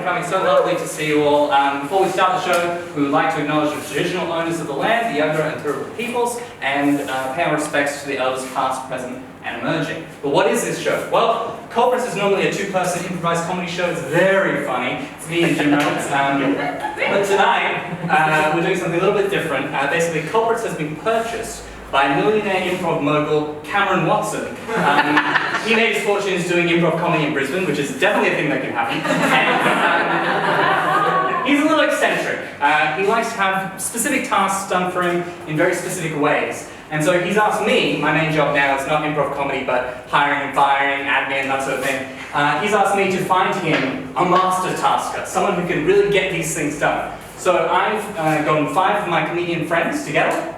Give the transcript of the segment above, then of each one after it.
for coming. So lovely to see you all. Before we start the show, we would like to acknowledge the traditional owners of the land, the Younger and Turrbal peoples, and pay our respects to the elders past, present, and emerging. But what is this show? Well, Culprits is normally a two-person improvised comedy show. It's very funny. It's me and Jim Reynolds. But tonight, we're doing something a little bit different. Basically, Culprits has been purchased by millionaire improv mogul Cameron Watson. He made his fortunes doing improv comedy in Brisbane, which is definitely a thing that can happen. And, he's a little eccentric. He likes to have specific tasks done for him in very specific ways. And so he's asked me, my main job now is not improv comedy, but hiring and firing, admin, that sort of thing. He's asked me to find him a master tasker, someone who can really get these things done. So I've gotten 5 of my comedian friends together,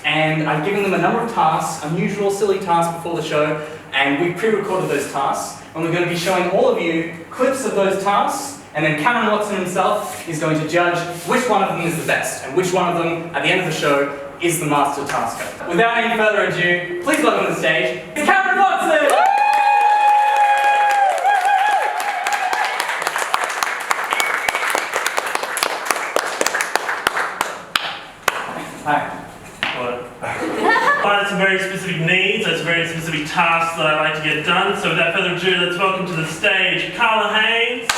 and I've given them a number of tasks, unusual, silly tasks before the show, and we've pre-recorded those tasks, and we're going to be showing all of you clips of those tasks, and then Cameron Watson himself is going to judge which one of them is the best, and which one of them, at the end of the show, is the master tasker. Without any further ado, please welcome to the stage, it's Cameron Watson! Hi. I have some very specific needs, there's very specific tasks that I like to get done. So without further ado, let's welcome to the stage Carla Haynes.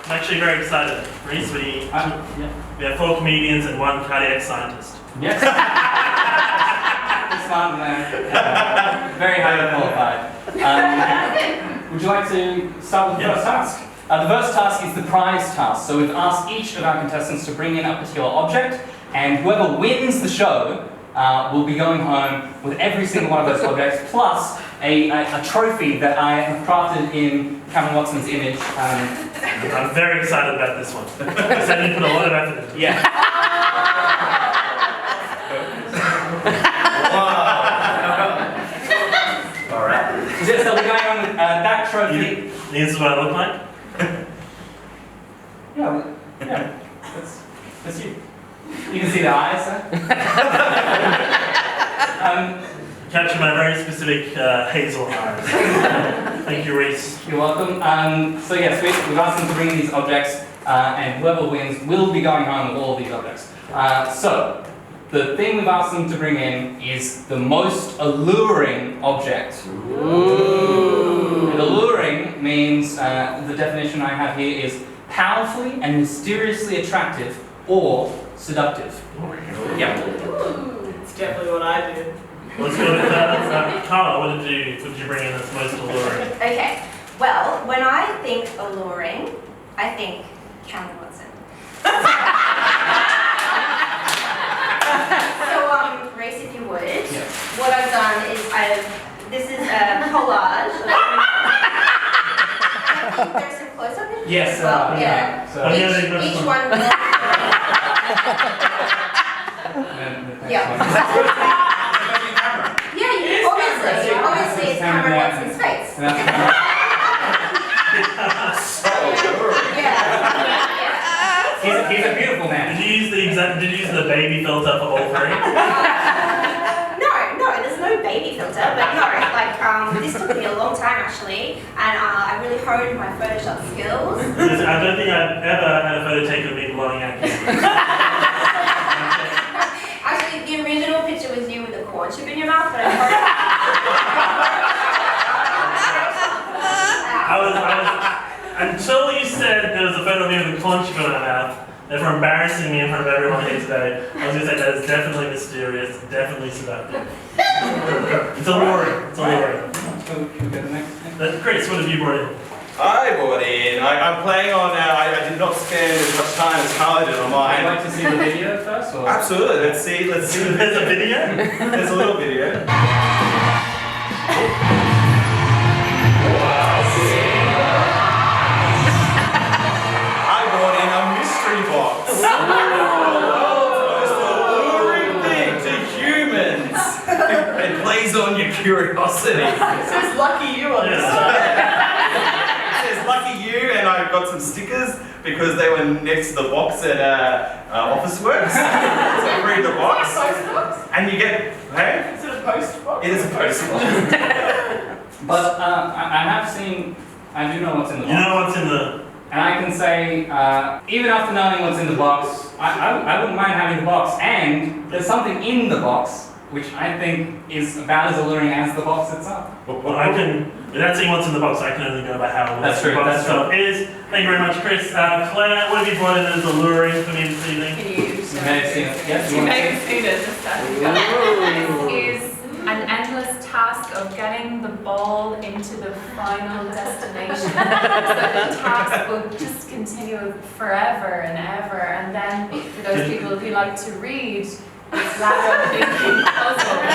I'm actually very excited. Rhys, we have 4 comedians and 1 cardiac scientist. Yes. Smart man. Very highly qualified. Would you like to start with the first task? The first task is the prize task. So we've asked each of our contestants to bring in a particular object, and whoever wins the show will be going home with every single one of those objects, plus a trophy that I have crafted in Cameron Watson's image. I'm very excited about this one. I said you put a lot of effort into it. Yeah. Wow. Alright. So we're going on with that trophy. This is what I look like? Yeah. That's you. You can see the eyes, huh? Capture my very specific hazel eyes. Thank you, Rhys. You're welcome. So yes, we've asked them to bring these objects, and whoever wins will be going home with all of these objects. So, the thing we've asked them to bring in is the most alluring object. Ooh. And alluring means, the definition I have here is powerfully and mysteriously attractive or seductive. Yeah. It's definitely what I do. Let's go with that. Carla, what did you bring in that's most alluring? Okay, well, when I think alluring, I think Cameron Watson. So, Rhys, if you would, what I've done is this is a collage. There's some close-up images. Yes, well, yeah. So each one. Yeah. Obviously it's Cameron Watson's face. He's a beautiful man. Did you use the baby filter for all 3? No, there's no baby filter, but no, this took me a long time actually, and I really honed my Photoshop skills. I don't think I've ever had a photo taken of me blowing out camera. Actually, the original picture was you with a corn chip in your mouth, but until you said there was a photo of me with a corn chip in my mouth, therefore embarrassing me in front of everyone here today, I was going to say that is definitely mysterious, definitely seductive. It's alluring. It's alluring. Chris, what have you brought in? I brought in. I'm playing on. I did not spend as much time as Carla did on mine. Would you like to see the video first? Or? Absolutely. Let's see. There's a video? There's a little video. I brought in a mystery box. The world's most alluring thing to humans. It plays a on your curiosity. It says lucky you on this side. It says lucky you, and I got some stickers because they were next to the box at Office Works. So you read the box, Post box? and you get, hey? Is it a post box? It is a post box. But I have seen, I do know what's in the box. You know what's in the... And I can say, even after knowing what's in the box, I wouldn't mind having the box. And there's something in the box which I think is about as alluring as the box itself. Well, I can, without seeing what's in the box, I can only go by how That's the true, box that's itself is. Thank you very much, Chris. Claire, what have you brought in as alluring for me this evening? Can you You may have seen it. Yes, you You want may to have seen it just as you go. This is an endless task of getting the ball into the final destination. So the task will just continue forever and ever. And then for those people who like to read, it's ladder thinking puzzles.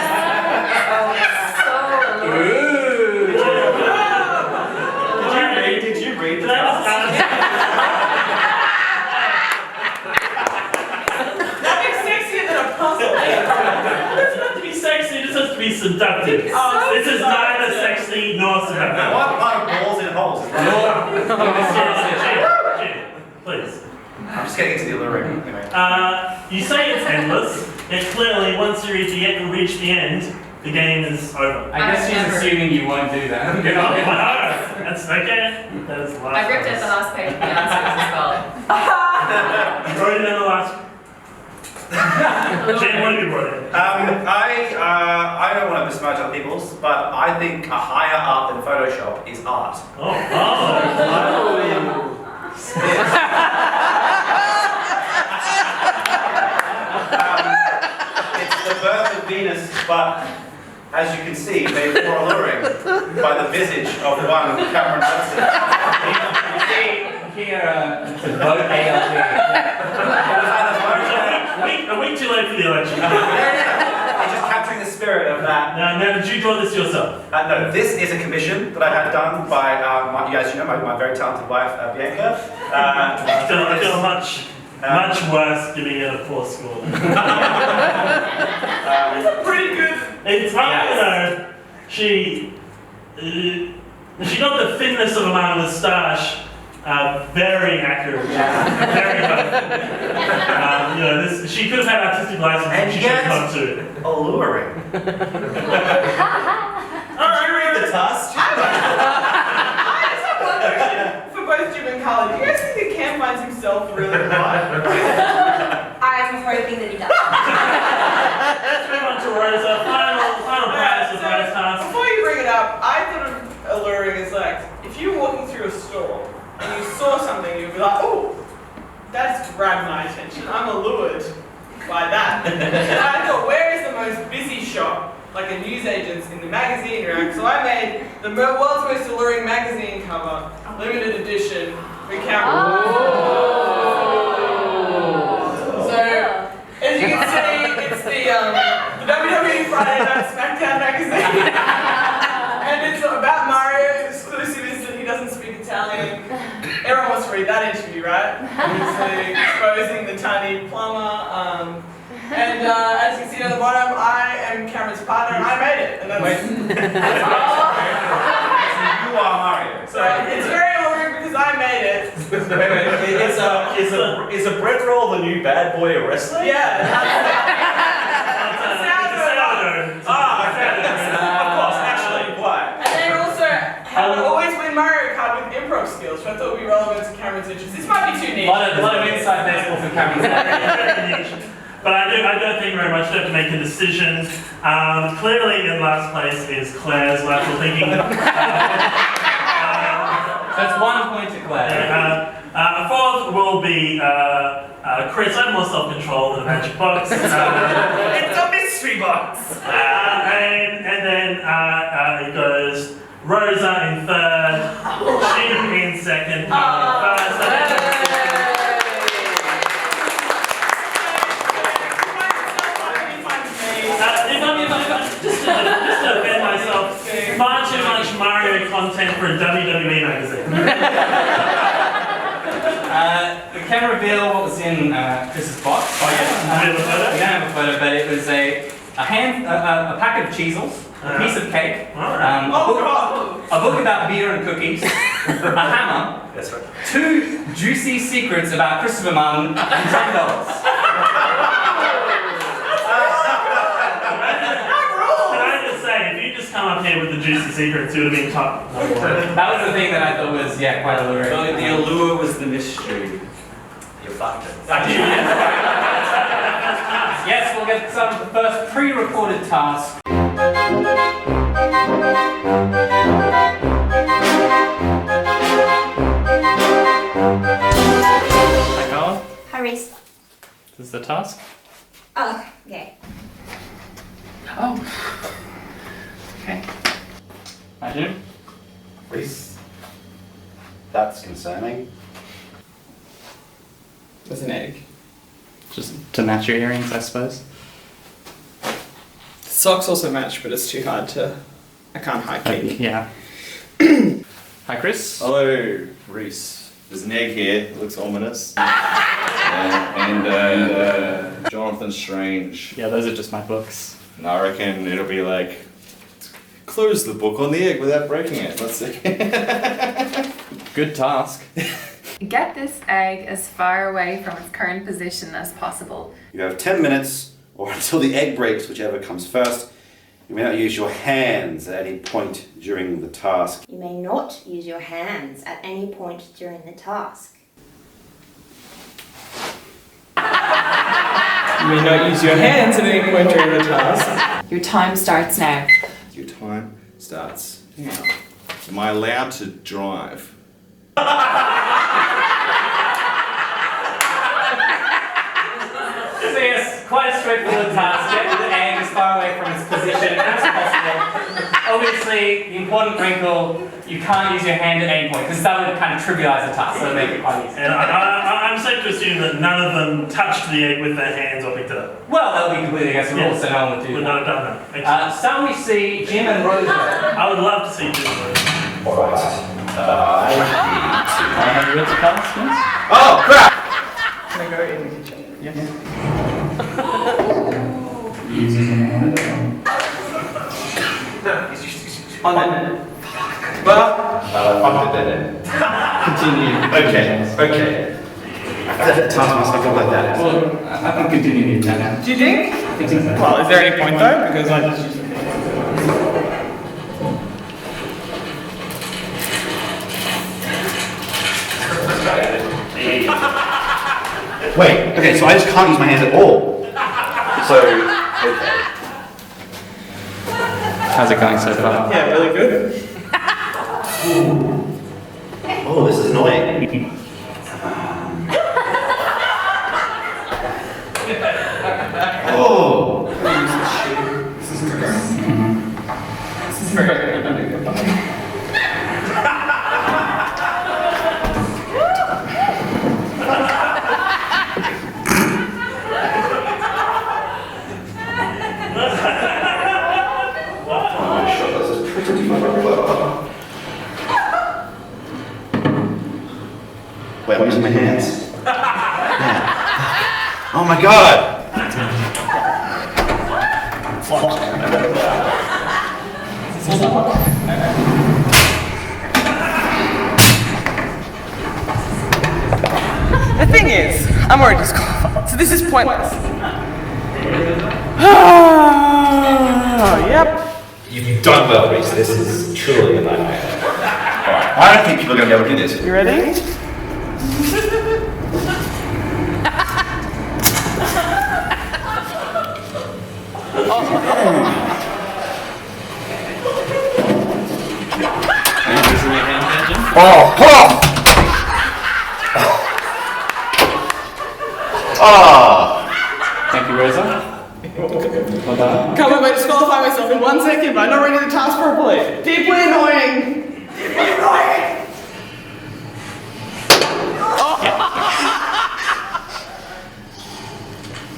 Oh, it's so alluring. Did you read the Can I just box? Nothing sexier than a puzzle. It doesn't have to be sexy, it just has to be seductive. Oh, This is neither sexy nor seductive. What part of balls in holes? Jim, please. I'm just getting into the alluring. Anyway. You say it's endless, yet clearly once you reach the end, the game is over. I guess she's assuming you won't do that. You're not That's okay. That is the last. I ripped out the last page of the answers as well. You wrote it in the last. Jane, what have you brought in? I don't want to besmirch other people's, but I think a higher art than Photoshop is art. Oh. It's the birth of Venus, but as you can see, made more alluring by the visage of one Cameron Hudson. You see, here to vote ALP. A week too late for the election. It's just capturing the spirit of that. Now, did you draw this yourself? No, this is a commission that I had done by, you guys know, my very talented wife, Bianca. I feel much worse giving it a 4 score. Pretty good. It's she got the thinness of a man with a moustache. Very accurate. Very good. She could have had artistic license and she should have come to it. Alluring. Did you read the task? I just have one question for both Jim and Carla. Do you guys think that Cam finds himself really hot? I'm hoping that he does. Let's move on to Rosa. Final prize for prize task. Before you bring it up, I thought of alluring as like, if you were walking through a store and you saw something, you'd be like, oh, that's grabbed my attention. I'm allured by that. And I thought, where is the most busy shop? Like a newsagent's in the magazine rack. So I made the world's most alluring magazine cover, limited edition, for Cameron. So, as you can see, it's the WWE Friday Night SmackDown magazine. And it's about Mario. Exclusive is that he doesn't speak Italian. Everyone wants to read that interview, right? He's exposing the tiny plumber. And as you can see on the bottom, I am Cameron's partner and I made it. And that's You are Mario. so it's very alluring because I made it. Wait. Is a bread roll the new bad boy of wrestling? Yeah. Of course, actually, why? And then also, how to always win Mario Kart with improv skills, which I thought would be relevant to Cameron's interest. This might be too niche. A lot of inside baseball for Cameron's. But I don't think very much. You have to make a decision. Clearly, in last place is Claire's lateral thinking. So it's 1 point to Claire. Fourth will be Chris. I have more self-control than a magic box. It's a mystery box! And then it goes Rosa in third, Jim in second, Carla in first. Just to defend myself, far too much Mario content for a WWE magazine. We can reveal what was in Chris's box. Oh, yeah. We don't have a photo, but it was a pack of Cheezels. a piece of cake, Alright. a book about beer and cookies, a hammer, That's right. 2 juicy secrets about Christopher Martin, and $10. Can I just say, if you just come up here with the juicy secrets, you would have been top number 1. That was the thing that I thought was, quite alluring. No, the allure was the mystery. You fucked it. Yes, we'll get some of the first pre-recorded tasks. Hi, Carla. Hi, Rhys. This is the task. Oh, okay. Oh. Okay. Hi, Jim. Rhys, that's concerning. There's an egg. Just to match your earrings, I suppose. Socks also match, but it's too hard to. I can't hide cake. Yeah. Hi, Chris. Hello, Rhys. There's an egg here. It looks ominous. and Jonathan Strange. Yeah, those are just my books. And I reckon it'll be like, close the book on the egg without breaking it. Let's see. Good task. Get this egg as far away from its current position as possible. You have 10 minutes, or until the egg breaks, whichever comes first. You may not use your hands at any point during the task. You may not use your hands at any point during the task. You may not use your hands at any point during the task. Your time starts now. Your time starts now. Am I allowed to drive? So yes, quite a straightforward task. Get the egg as far away from its position as possible. Obviously, the important wrinkle, you can't use your hand at any point, because that would kind of trivialize the task, so it would make it quite easy. And I'm safe to assume that none of them touched the egg with their hands or picked it up. Well, that would be completely against the rules, so no one would do Would that. not have done that. Excellent. So we see Jim and Rosa. I would love to see you do this. Alright. Have you read the task, yes? Oh, crap! Can I go in the kitchen? Yes. On it. Continue. Okay. That task must have gone like that. Well, I can continue the attack now. Do you think? Well, is there any point though? Because I just used Wait, okay, so I just can't use my hands at all. So, okay. How's it going so far? Yeah, really good. Oh, this is annoying. Oh. Wait, I'm using my hands. Yeah. Oh my god! The thing is, I'm already disqualified, so this is pointless. Oh, yep. You've done well, Rhys. This is truly a nightmare. Alright, I don't think people are going to be able to do this. You ready? Are you using your hand there, Jim? Oh, oh! Oh! Thank you, Rosa. Well done. Can't wait to disqualify myself in 1 second, but I'm not ready to task properly. Deeply annoying! Deeply annoying!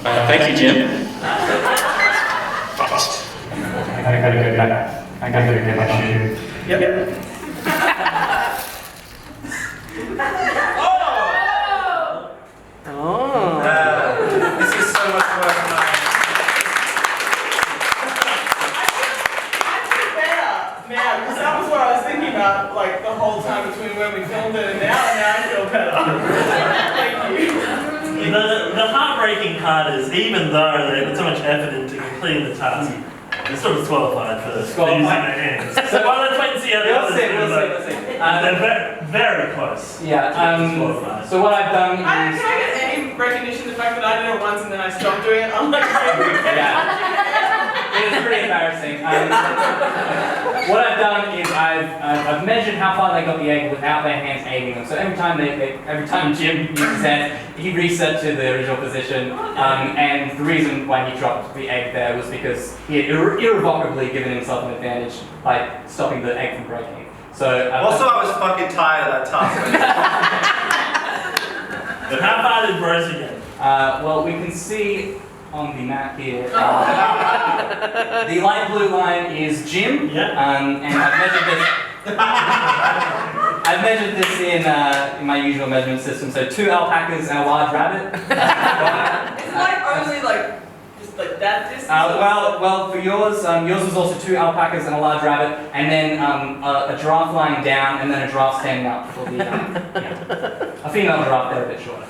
Thank you, Jim. I gotta go back. I gotta go get my shoe. Yep. Oh. This is so much work. I now, because that was what I was thinking about, like, the whole time between when we filmed it and now I feel better. Thank you. The heartbreaking part is, even though they put so much effort into completing the task, they're sort of disqualified for using their hands. So let's wait and see how the others do. We'll see. They're very close. Yeah, so what I've done is... Can I get any recognition the fact that I did it once and then I stopped doing it? I'm like, Yeah. It is pretty embarrassing. What I've done is I've measured how far they got the egg without their hands aiding them. So every time Jim used his hands, he reset to the original position. And the reason why he dropped the egg there was because he had irrevocably given himself an advantage by stopping the egg from breaking. So Also, I was fucking tired of that task. How far did Rosa get? Well, we can see on the map here. The light blue line is Jim. Yeah. And I've measured this. I've measured this in my usual measurement system. So 2 alpacas and a large rabbit. It's like only like just like that distance. Well, for yours, yours was also 2 alpacas and a large rabbit, and then a giraffe lying down, and then a giraffe standing up for the a female giraffe. They're a bit shorter.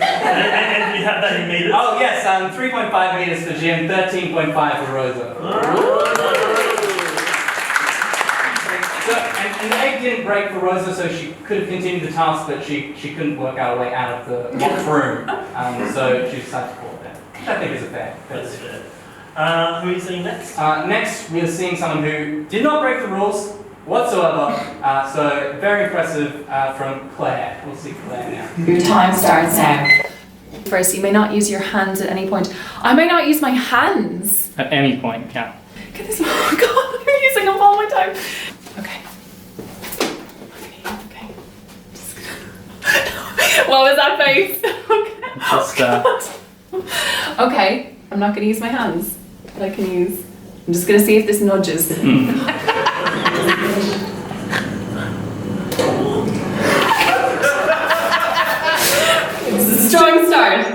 And you have that in meters? Oh yes, 3.5 meters for Jim, 13.5 for Rosa. So, and the egg didn't break for Rosa, so she could have continued the task, but she couldn't work out her way out of the locked room. So she decided to call it there. Which I think is a fair decision. Who are you seeing next? Next, we're seeing someone who did not break the rules whatsoever. So very impressive from Claire. We'll see Claire now. Your time starts now. First, you may not use your hands at any point. I may not use my hands. At any point, yeah. Get this. Oh God, I'm using up all my time. Okay. What was that face? Okay. Just, Okay, I'm not going to use my hands, but I can use. I'm just going to see if this nudges. It's a strong start.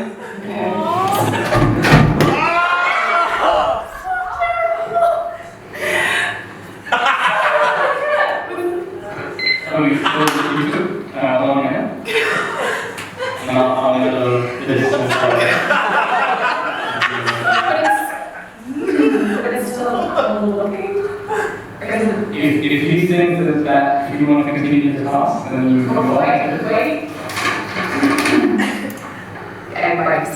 Okay. you took long hair? The distance. But it's still looking. If you think that if you want to continue the task, then you can go ahead. Wait. Egg breaks.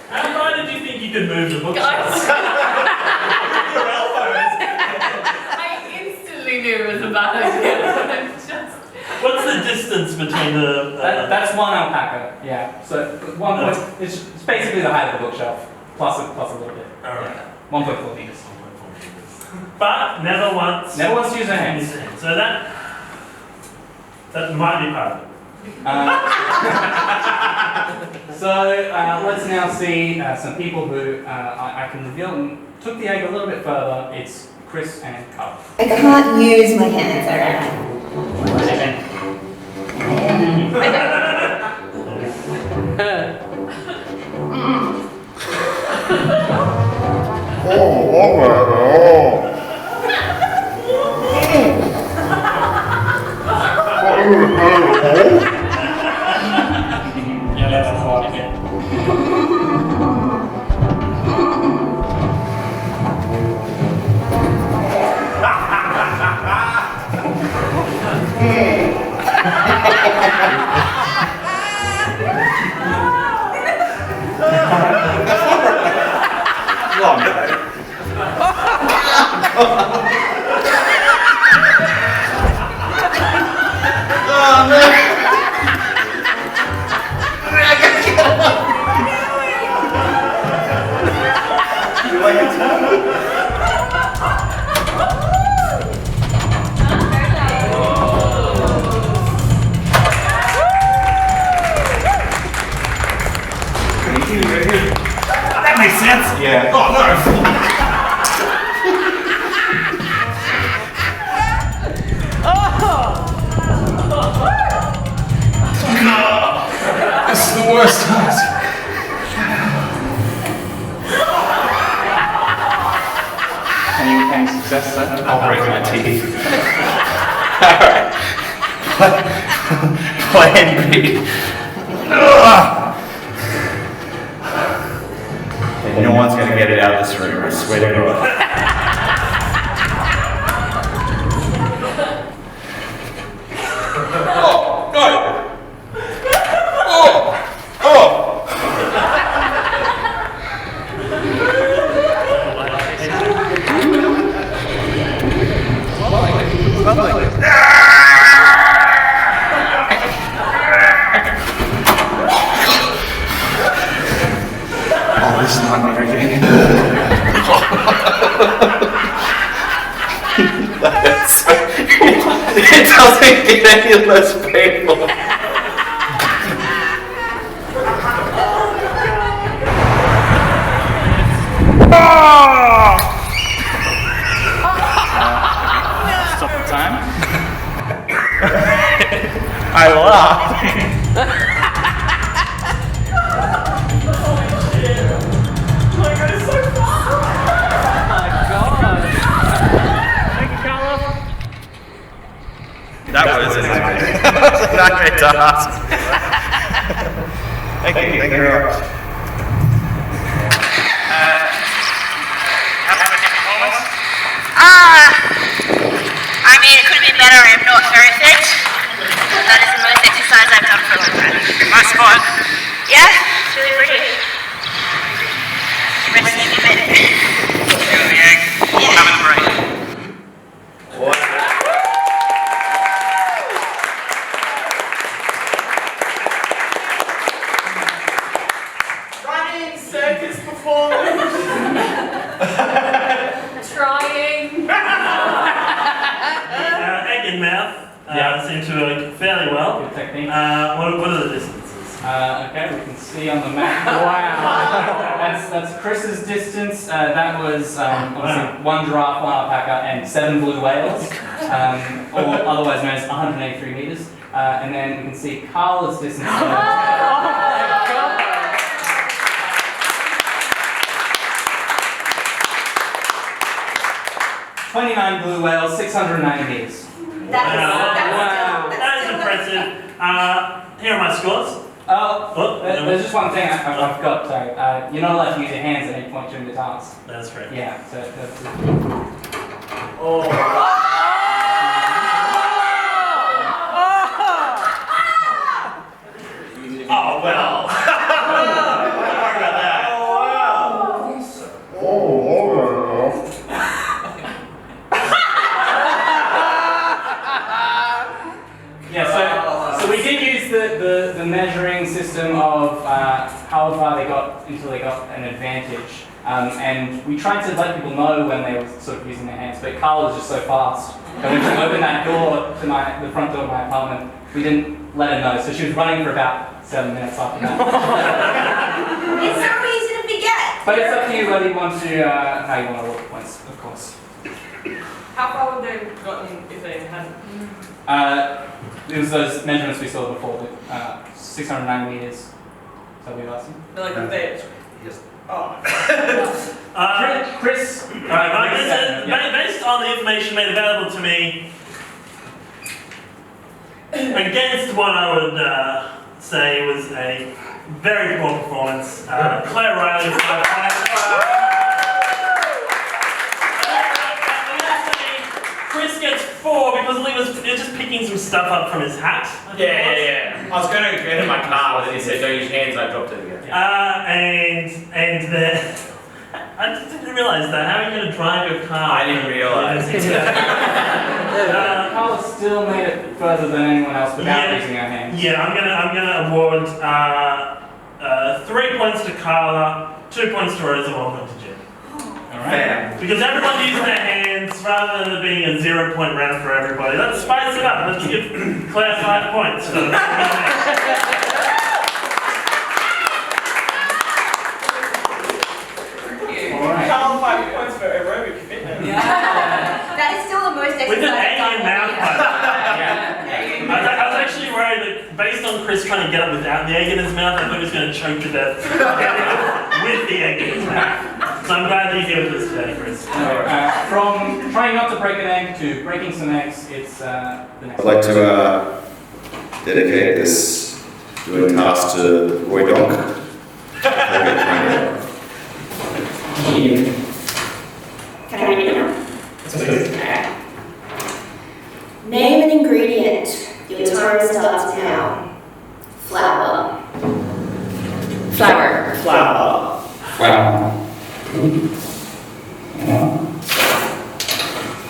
How far did you think you could move the bookshelf? I instantly knew it was a bad idea. What's the distance between the... That's 1 alpaca, yeah. So 1 point, it's basically the height of the bookshelf, plus a little bit. Alright. 1.4 meters. But never once... Never wants to use her hands. So that might be part of it. So let's now see some people who I can reveal took the egg a little bit further. It's Chris and Carl. I can't use my hands, alright? Yeah, that's a lot again. That makes sense. Yeah. Oh no. I'll break my teeth. Alright. Plan B. And no one's gonna get it out of this room, I swear to God. Oh, no! Oh! Oh! Oh, this is not me again. It doesn't get any less painful. Stop the time. I laughed. That was a nightmare task. Thank you very much. I mean, it could have been better. I'm not very fit. That is the most exercise I've done for a long time. Nice spot. Yeah, it's really pretty. Rest of you minute. Yeah. Having a break. Running, circus performance. Trying. Egg in mouth seem to work fairly well. Good technique. What are the distances? Okay, we can see on the map. Wow. That's Chris's distance. That was obviously 1 giraffe, 1 alpaca, and 7 blue whales, or otherwise known as 183 meters. And then we can see Carla's distance. 29 blue whales, 690 meters. That is impressive. Here are my scores. There's just one thing I forgot. Sorry, you're not allowed to use your hands at any point during the task. That's correct. Yeah. So that's. Oh, well. Yeah, so we did use the measuring system of how far they got until they got an advantage. And we tried to let people know when they were sort of using their hands, but Carla was just so fast. And when she opened that door to the front door of my apartment, we didn't let her know. So she was running for about 7 minutes after that. It's so easy to forget. But it's up to you whether you want to, how you want to award points, of course. How far would they have gotten if they hadn't? It was those measurements we saw before, 690 meters. So we asked him. Like if they. Yes. Oh. Chris. Based on the information made available to me, against what I would say was a very poor performance, Claire Riley was my Chris gets 4 because Lee was just picking some stuff up from his hat. Yeah. I was going to get in my car, but he said don't use your hands, I dropped it again. And then I just didn't realise that. How are you going to drive your car? I didn't realise. Carla still made it further than anyone else without using her hands. Yeah, I'm gonna award 3 points to Carla, 2 points to Rosa, 1 point to Jim. Alright. Because everyone's using their hands rather than it being a 0 point round for everybody. Let's spice it up. Let's give Claire 5 points. Carl, 5 points for aerobic fitness. That is still the most With an exercise A in mouth Yeah. I was actually worried that based on Chris trying to get it without the egg in his mouth, I thought he was going to choke to death with the egg in his mouth. So So I'm glad that you're here with us today, Chris. From trying not to break an egg to breaking some eggs, it's the next I'd like to dedicate this doing task to Roy Donk. Can I read it now? Name an ingredient. Your time starts now. Flour. Flower. Flour.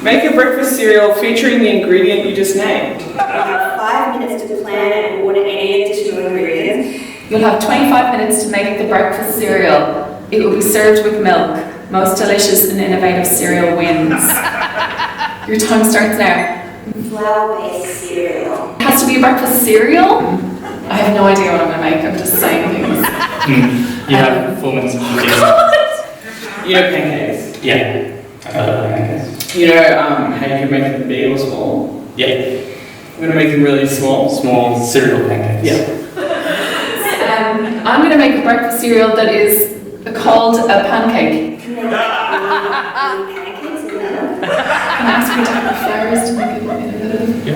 Make a breakfast cereal featuring the ingredient you just named. You have 5 minutes to plan and order any additional ingredients. You'll have 25 minutes to make the breakfast cereal. It will be served with milk. Most delicious and innovative cereal wins. Your time starts now. Flour-based cereal. It has to be a breakfast cereal? I have no idea what I'm going to make. I'm just saying things. You have 4 minutes to choose. You know pancakes. Yeah. Pancakes. You know how you can make them big or small? Yeah. I'm going to make them really small. Small cereal pancakes. Yeah. I'm going to make a breakfast cereal that is called a pancake. Can they make pancakes in there? Can I ask you to have flowers to make it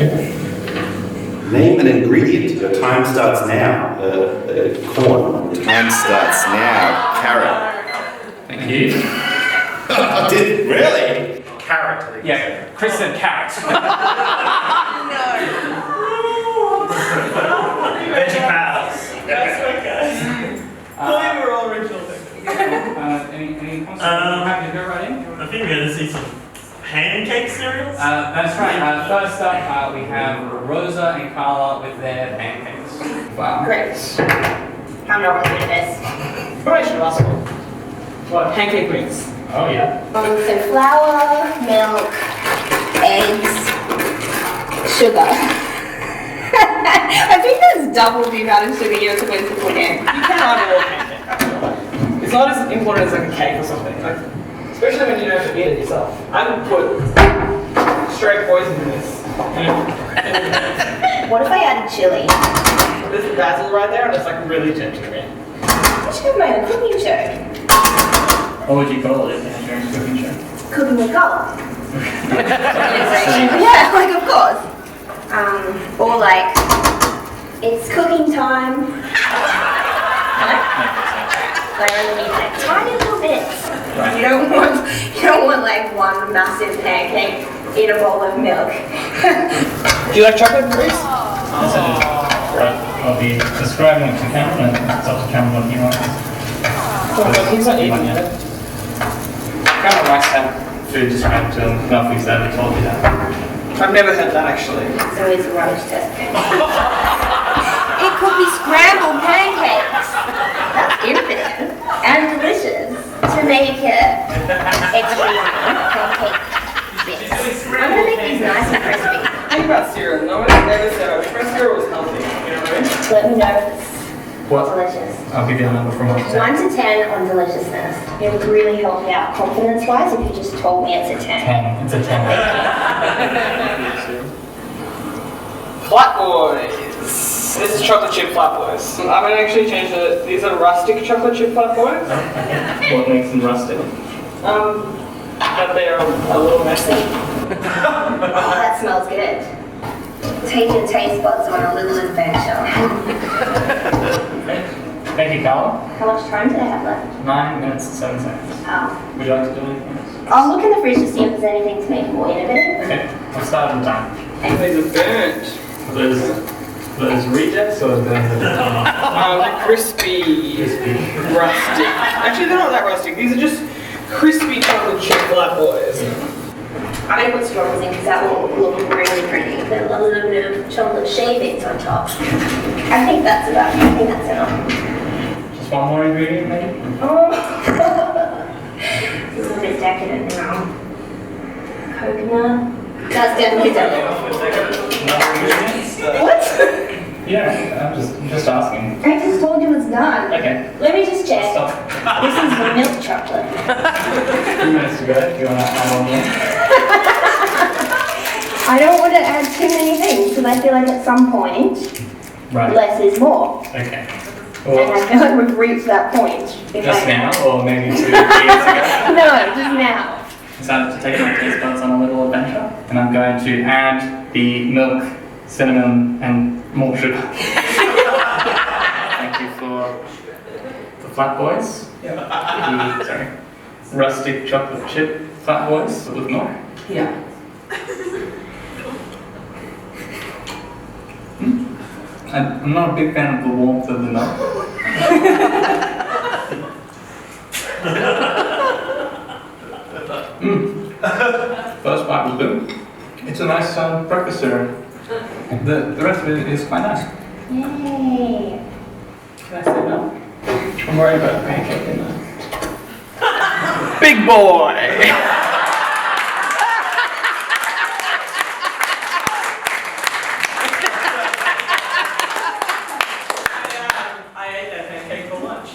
innovative? Name an ingredient. Your time starts now. Corn. Time starts now. Carrot. Thank you. Did really? Carrot. Yeah, Chris said carrot. Veggie pals. That's okay. Believe we're all original things. Any comments? Happy to go right in? I think we're going to see some pancake cereals. That's right. First up, we have Rosa and Carla with their pancakes. Wow. Great. I'm not really good at this. Probably should ask one. What? Pancake mix. Oh yeah. So flour, milk, eggs, sugar. I think that's double the amount of sugar you're supposed to put in. You can add more pancake. It's not as important as like a cake or something. Like, especially when you don't have to eat it yourself. I would put straight poison in this. What if I added chili? There's basil right there, and it's like really gingery. I should have my own cooking show. What would you call it? Your cooking show. Cooking with color. Yeah, like of course. Or like, it's cooking time. Like only like tiny little bits. Right. You don't want like one massive pancake in a bowl of milk. Do you like chocolate, Rhys? Right. I'll be describing it to Cameron, and it's up to Cameron what he wants. He's not eating it. Cameron likes to have food described to him. Nothing's ever told you that. I've never had that actually. So it's a rubbish test. It could be scrambled pancakes. That's infinite and delicious to make extra pancake bits. I'm gonna make these nice and crispy. Think about cereal. No one ever said our first cereal was healthy. You know what I mean? Let me know if it's What? delicious. I'll give you a number from 1 to 10. 1 to 10 on deliciousness. It would really help me out confidence-wise if you just told me it's a 10. 10. It's a 10. Flat Boys. This is chocolate chip Flat Boys. I'm gonna actually change it. These are rustic chocolate chip Flat Boys. What makes them rustic? That they are a little messy. Oh, that smells good. Take your taste buds on a little adventure. Thank you, Carla. How much time do I have left? 9 minutes and 7 seconds. Oh. Would you like to do anything else? I'll look in the fridge to see if there's anything to make more innovative. Okay, we'll start on time. These are burnt. Those rejects or the Crispy. Rustic. Actually, they're not that rustic. These are just crispy chocolate chip Flat Boys. I'm going to put strawberries in because that will look really pretty. Put a little bit of chocolate shavings on top. I think that's enough. Just one more ingredient, maybe? Oh. This is a bit decadent now. Coconut. That's definitely decadent. Another ingredient? What? Yeah, I'm just asking. I just told you it's done. Okay. Let me just check. Stop. This is milk chocolate. 2 minutes to go. Do you want to add on more? I don't want to add too many things because I feel like at some point, Right. less is more. Okay. And I feel like we've reached that point. Just now, or maybe 2 years ago? No, just now. Decided to take my taste buds on a little adventure, and I'm going to add the milk, cinnamon, and more sugar. Thank you for the flat boys. Sorry, rustic chocolate chip flat boys with milk. Yeah. I'm not a big fan of the warmth of the milk. First bite was good. It's a nice breakfast cereal. The rest of it is quite nice. Yay. Can I say no? I'm worried about pancake in there. Big boy! I ate that pancake for lunch.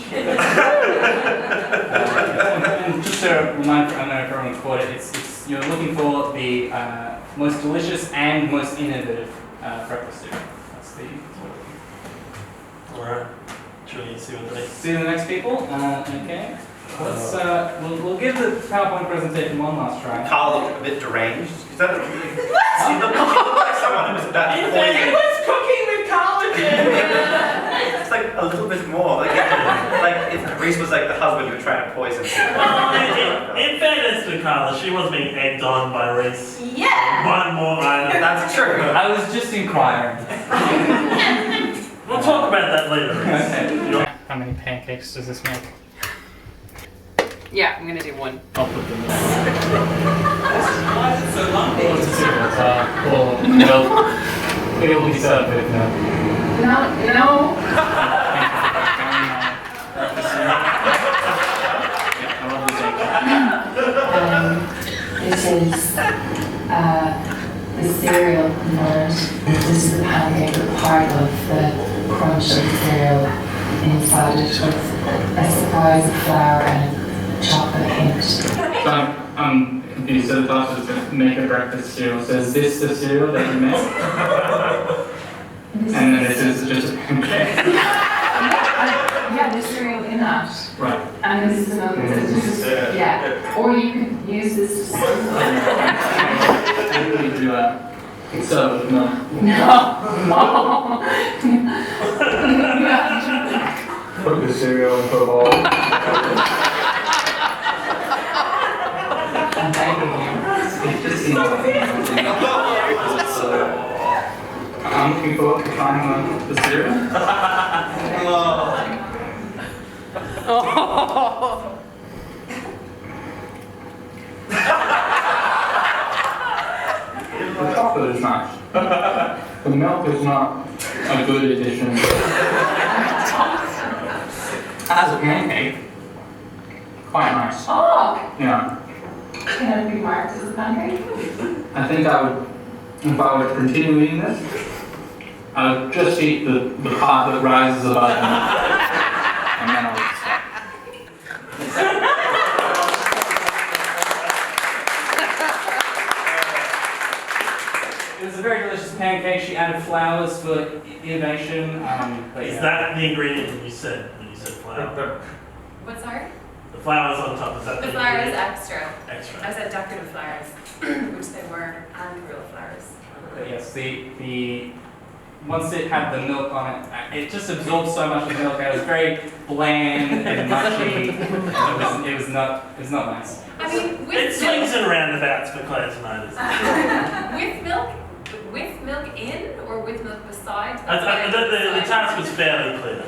And just a reminder, I don't know if everyone's caught it, it's you're looking for the most delicious and most innovative breakfast cereal. That's the Alright. Should we see what the next? See the next people? Okay. Let's we'll give the PowerPoint presentation one last try. Carl looked a bit deranged. Is that really? He looked like someone who was about to It poison. was cooking with collagen. It's like a little bit more. Like if Rhys was like the husband who was trying to poison him. Well, in fairness to Carla, she was being egged on by Rhys. Yeah. One more item. That's true. I was just inquiring. We'll talk about that later, Rhys. Okay. How many pancakes does this make? Yeah, I'm gonna do one. I'll put them in. Why is it so lumpy? Well, it will be served with milk. No. This is the cereal component. This is the pancake, but part of the crunch of the cereal inside it with a surprise of flour and chocolate hint. You said the class was going to make a breakfast cereal. So is this the cereal that you make? And then this is just a pancake. Yeah, there's cereal in that. Right. And this is another, yeah. Or you could use this to Maybe we do serve with milk. No. Put the cereal into a bowl. I'm thanking you. It just seems like so I'm looking forward to trying the cereal. The chocolate is nice. The milk is not a good addition. As a pancake, quite nice. Oh! Yeah. Can it be marked as a pancake? I think I would, if I were to continue eating this, I would just eat the part that rises above it. And then I would stop. It was a very delicious pancake. She added flowers for innovation. But Is yeah. that the ingredient that you said when you said flour? What's sorry? The flowers on top, is that The flour is extra. Extra. I said decorative flowers, which they were, and real flowers. But yes, the once it had the milk on it, it just absorbed so much of the milk. It was very bland and mushy. It was not nice. I mean, It with swings milk, and roundabouts for Claire tonight, isn't it? with milk in or with milk beside. The task was fairly clear.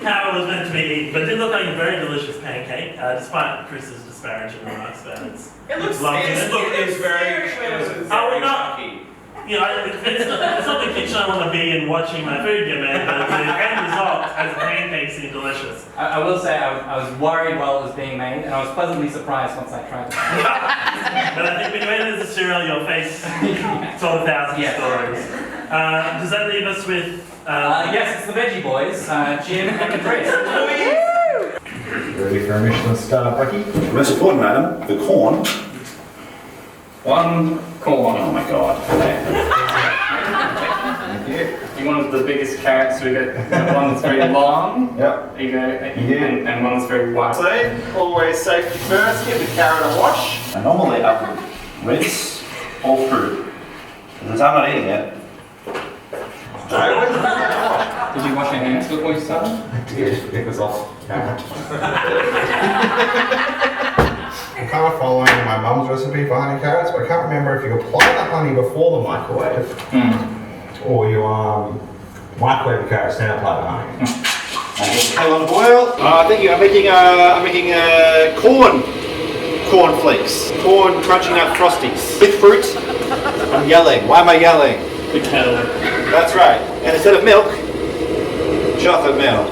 How it was meant to be eaten, but it did look like a very delicious pancake, despite Chris's disparaging remarks about it. It looks lovely. It was very chunky. You know, it's not the kitchen I want to be in watching my food get made, but the end result as a pancake seemed delicious. I will say I was worried while it was being made, and I was pleasantly surprised once I tried it. But I think when you ate it as a cereal, your face told 1,000 stories. Does that leave us with... Yes, it's the Veggie Boys, Jim and Chris. Ready for our mission start, Bucky? Most important, madam, the corn. One corn. Oh my god. Thank you. You wanted the biggest carrot, so we got one that's very long. Yep. There you go. And one that's very wide. So, always safety first, give the carrot a wash. And normally I would rinse all through. Since I'm not eating it. Did you wash your hands before you started? I did. It was off camera. I'm kind of following my mum's recipe for honey carrots, but I can't remember if you apply the honey before the microwave or you microwave the carrots then apply the honey. Hang on, boil. I'm making corn flakes, corn crunchy nut frosties with fruit. I'm yelling. Why am I yelling? The kettle. That's right. And instead of milk, chocolate milk.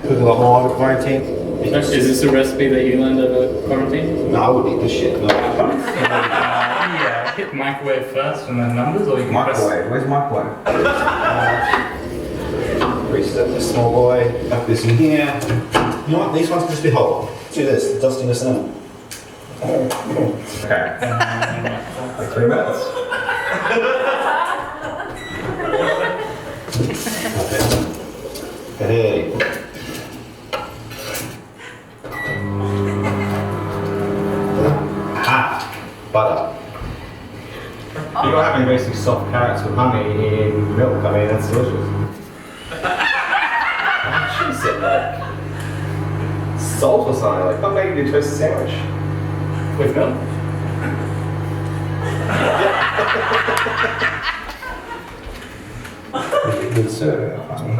Took a lot more over quarantine. Is this a recipe that you learned over quarantine? No, I wouldn't eat this shit. No. Yeah, hit microwave first and then numbers, or you can Microwave, where's microwave? Reset this small boy. Tuck this in here. You know what? These ones can just be whole. Do this. The dustiness in them. Okay. Like 3 minutes. Hey. Butter. You're having basically soft carrots with honey in milk. I mean, that's delicious. She said like salt or something. Like, I'm making a toasted sandwich with milk. Good serving of honey.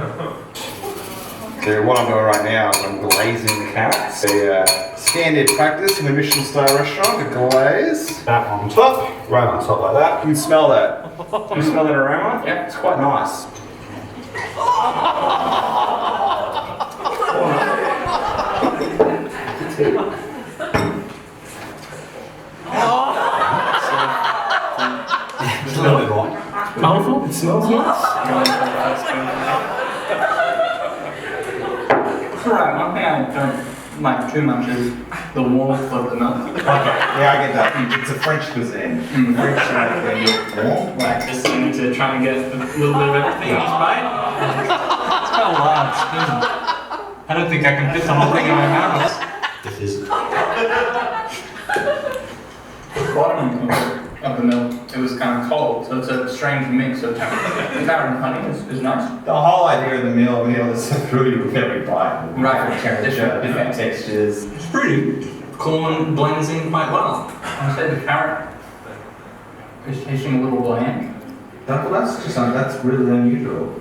So what I'm doing right now is I'm glazing the carrots. The standard practice in a Michelin-star restaurant, the glaze. That on top, right on top like that. You can smell that. Can you smell that aroma? Yeah, it's quite nice. It's a little bit more. Powerful? It smells nice. It's alright, one thing I don't like too much is the warmth of the milk. Okay, yeah, I get that. It's a French cuisine. French when you're warm. Like, just need to try and get a little bit of everything in each bite. It's quite a large spoon. I don't think I can fit the whole thing in my mouth. This is. The bottom of the milk, it was kind of cold, so it's a strange mix of carrot and honey is nice. The whole idea of the meal is to through you with every bite. Right, Different textures. It's pretty. Corn blends in quite well. I said the carrot is tasting a little bland. That's really unusual.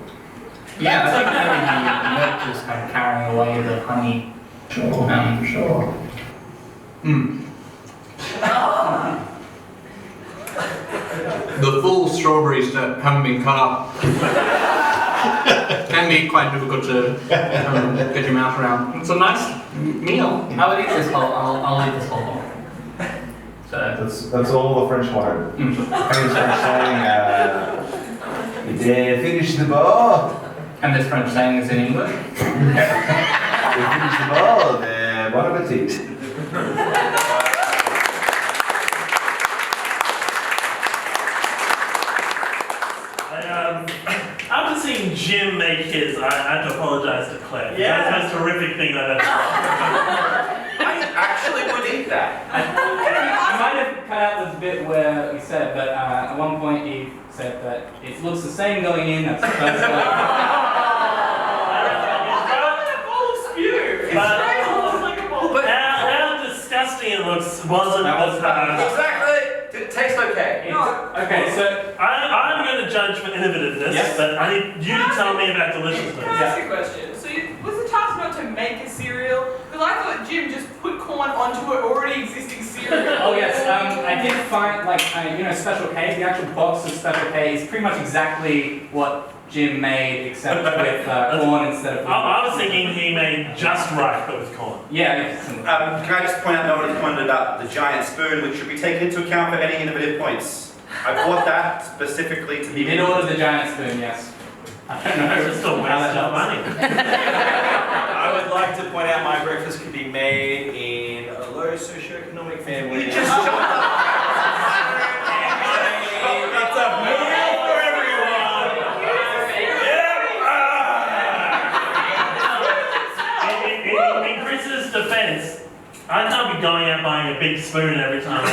Yeah, I think maybe the milk is kind of carrying away the honey. Sure. The full strawberries that haven't been cut up can be quite difficult to get your mouth around. It's a nice meal. I would eat this whole. I'll eat this whole bowl. So That's all the French wanted. Famous French saying, "Yeah, finish the ball." and this French saying is in English. We finish the ball. Bon appetit. After seeing Jim make his, I had to apologize to Claire. Yeah. That's the most horrific thing I've ever done. I actually would eat that. I might have cut out this bit where he said that at one point he said that it looks the same going in as it does going out. But how disgusting it looks wasn't Exactly. Did it taste okay? Okay, so I'm going to judge for innovativeness, Yes. but I need you to tell me about deliciousness. Can I ask you a question? So was the task not to make a cereal? Because I thought Jim just put corn onto an already existing cereal. oh yes, I did find Special K. The actual box of Special K is pretty much exactly what Jim made, except with corn instead of. I was thinking he made just right, but with corn. Yeah. Yes. Can I just point out, nobody commented about the giant spoon, which should be taken into account for any innovative points. I bought that specifically to be. He did order the giant spoon, yes. I don't know. It's just a waste of money. I would like to point out my breakfast can be made in a low socioeconomic family. You just jumped up. It's a Chris's defense, I can't be going out buying a big spoon every time.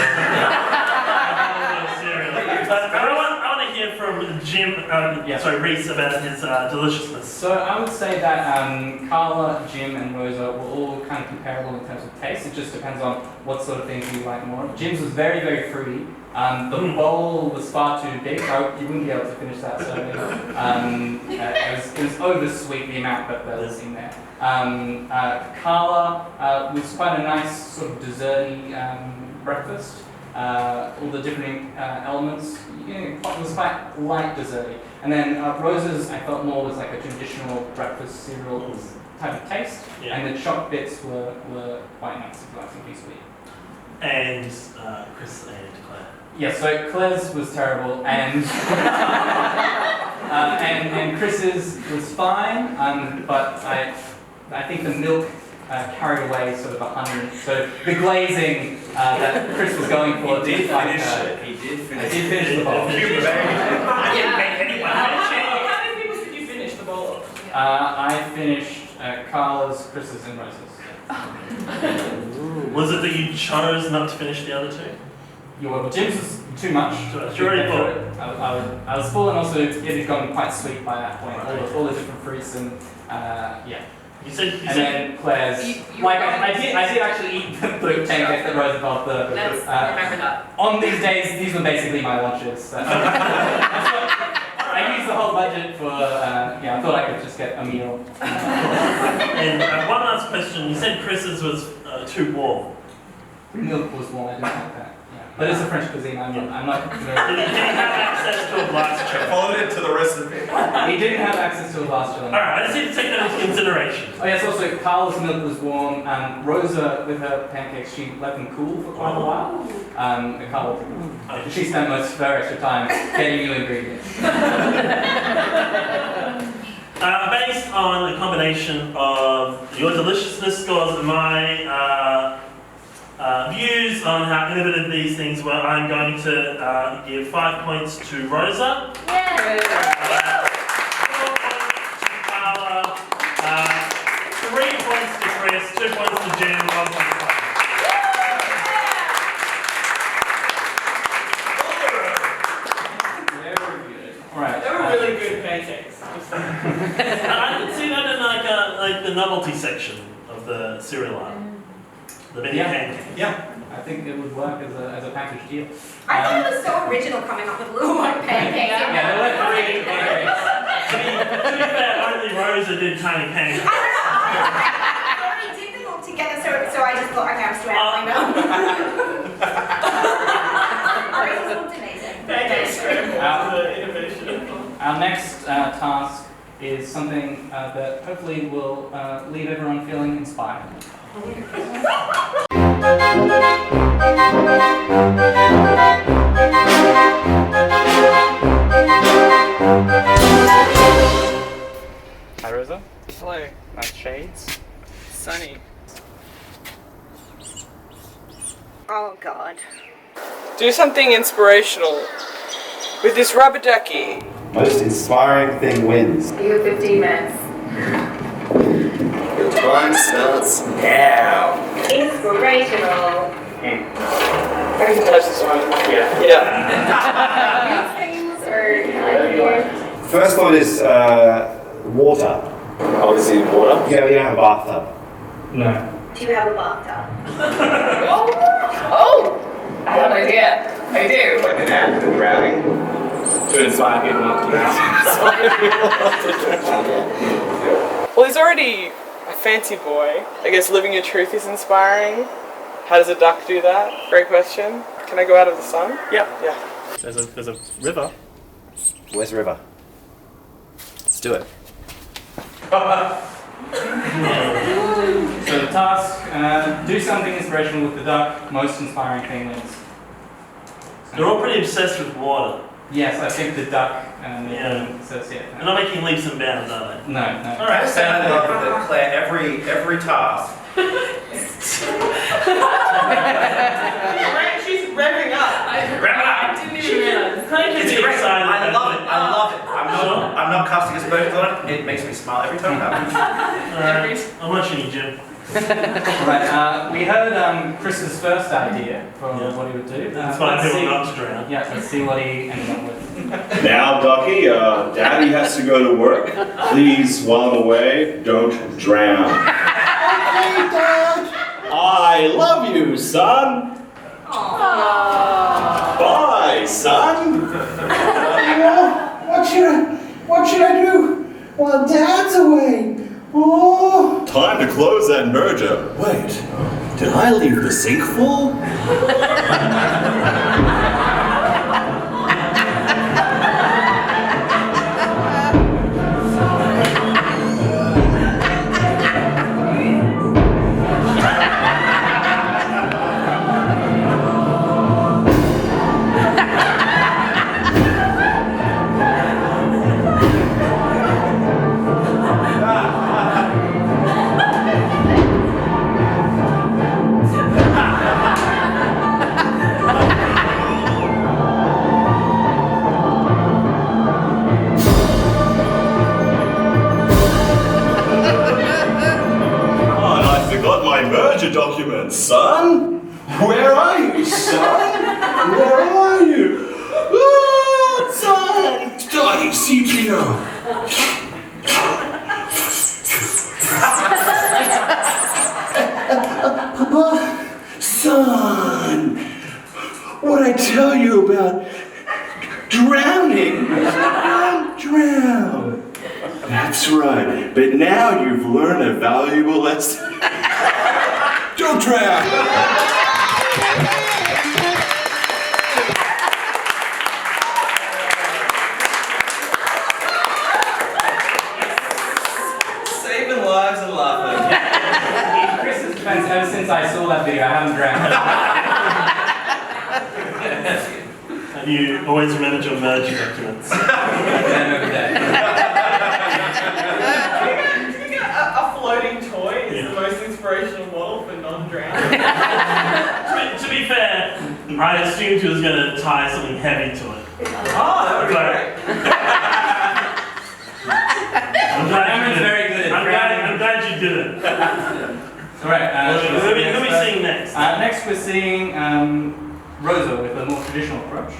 I want to hear from Jim, Rhys about his deliciousness. So I would say that Carla, Jim, and Rosa were all kind of comparable in terms of taste. It just depends on what sort of things you like more. Jim's was very, very fruity. The bowl was far too big, so you wouldn't be able to finish that serving. It was over sweet, the amount that was in there. Carla was quite a nice sort of desserty breakfast. All the different elements. It was quite light desserty. And then Rosa's, I felt more was like a traditional breakfast cereal type of taste. Yeah. And the chopped bits were quite nice if you like something sweet. And Chris and Claire. Yeah, so Claire's was terrible, and and Chris's was fine, but I think the milk carried away sort of 100. So the glazing that Chris was going for He did like, finish it. He did finish did finish the bowl. I didn't make anyone finish it. How many people did you finish the bowl of? I finished Carla's, Chris's, and Rosa's. Was it that you chose not to finish the other two? Yeah, well, Jim's was too much. You're already full. I was full, and also it had gone quite sweet by that point. All the different fruits and yeah. You said. And then Claire's. I did actually eat the pancakes that Rosa bought. Let's remember that. On these days, these were basically my lunches. I used the whole budget for. I thought I could just get a meal. And one last question. You said Chris's was too warm. The milk was warm. I didn't like that. But it's a French cuisine, I'm not Did he have access to a glass jar? Followed it to the recipe. He didn't have access to a glass jar. Alright, I just need to take that into consideration. Oh yes, also Carla's milk was warm. Rosa, with her pancakes, she let them cool for quite a while. Carla, she spent most of her extra time getting new ingredients. Based on the combination of your deliciousness scores and my views on how innovative these things were, I'm going to give 5 points to Rosa. 4 points to Carla, 3 points to Chris, 2 points to Jim, 1 point to Claire. Very good. Alright. They were really good pancakes. I could see that in like the novelty section of the cereal aisle. The mini pancake. Yeah, I think it would work as a package deal. I thought it was so original coming up with little white pancakes. Yeah, there were 3 pancakes. To be fair, only Rosa did tiny pancakes. I already did them all together, so I just thought, okay, I'm sweating now. Ours looked amazing. Pancakes the innovation. Our next task is something that hopefully will leave everyone feeling inspired. Hi Rosa. Hello. Nice shades. Sunny. Oh God. Do something inspirational with this rubber ducky. Most inspiring thing wins. You have 15 minutes. Your time starts now. Inspirational. I can touch this one. Yeah. These things are First one is water. Obviously, water. You don't have a bathtub. No. Do you have a bathtub? Oh! I have an idea. I do. Like an app for drowning. To inspire people not to drown. Well, he's already a fancy boy. I guess living your truth is inspiring. How does a duck do that? Great question. Can I go out of the sun? Yeah. Yeah. There's a river. Where's the river? Let's do it. So the task, do something inspirational with the duck, most inspiring thing wins. They're all pretty obsessed with water. Yes, I think the duck Yeah. says yeah. They're not making leaps and bounds, are they? No. I just sounded that Claire, every task. She's revving up. I didn't even realize. It's Pretty great. excited I about love it. I love it. I'm not casting aspersions on it. It makes me smile every time it happens. I'm watching you, Jim. Right, we heard Chris's first idea for what he would do. Inspire people not to drown. Yeah, let's see what he ended up with. Now, Ducky, Daddy has to go to work. Please, while I'm away, don't drown. Okay, Dad. I love you, son. Bye, son. What should I do while Dad's away? Oh. Time to close that merger. Wait, did I leave the sink full? Documents, son? Where are you, son? Where are you? Oh, son! Daddy, CPO! Papa, son! What'd I tell you about drowning? Don't drown. That's right, but now you've learned a valuable lesson. Don't drown! Saving lives and laughing. In Chris's defense, ever since I saw that video, I haven't drowned. And you always remember your merger documents. A floating toy is the most inspirational model for non-drowning. To be fair, I assumed he was going to tie something heavy to it. Oh, that would be great. I'm glad you did it. Alright, who are we seeing next? Next we're seeing Rosa with a more traditional approach.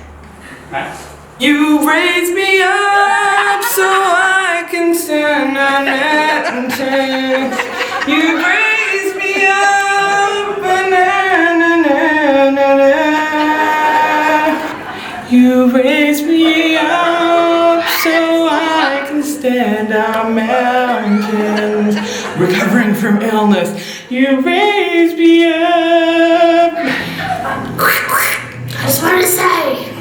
Right? You raise me up so I can stand on mountains. You raise me up, you raise me up so I can stand on mountains. Recovering from illness, you raise me up. I just want to say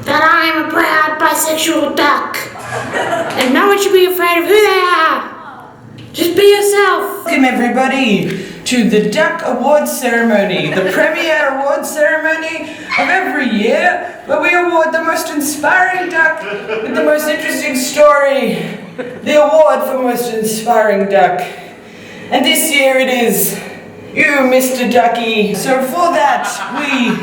that I am a proud bisexual duck. And no one should be afraid of who they are. Just be yourself. Welcome everybody to the Duck Awards Ceremony, the premier award ceremony of every year, where we award the most inspiring duck with the most interesting story. The award for most inspiring duck. And this year it is you, Mr. Ducky. So for that, we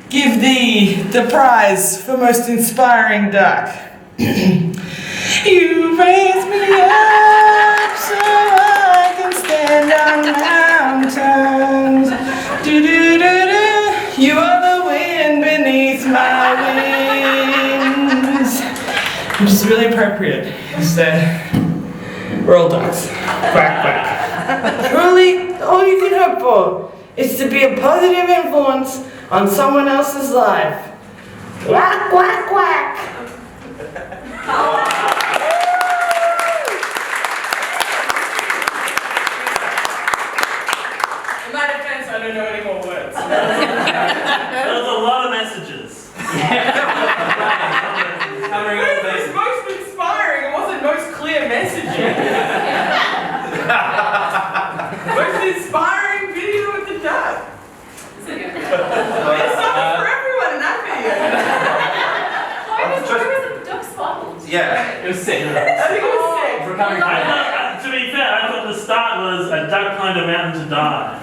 give thee the prize for most inspiring duck. You raise me up so I can stand on mountains. Do-do-do-do. You are the wind beneath my wings. Which is really appropriate. We're all ducks. Quack, quack. Truly, all you can hope for is to be a positive influence on someone else's life. Quack, quack, quack. In my defense, I don't know any more words. There was a lot of messages. It was most inspiring. It wasn't most clear messaging. Most inspiring video with the duck. There's something for everyone in that video. Why was the duck spotted? Yeah. It was sick. I think it was sick. Recovering from To be fair, I thought the start was a duck climbed a mountain to die.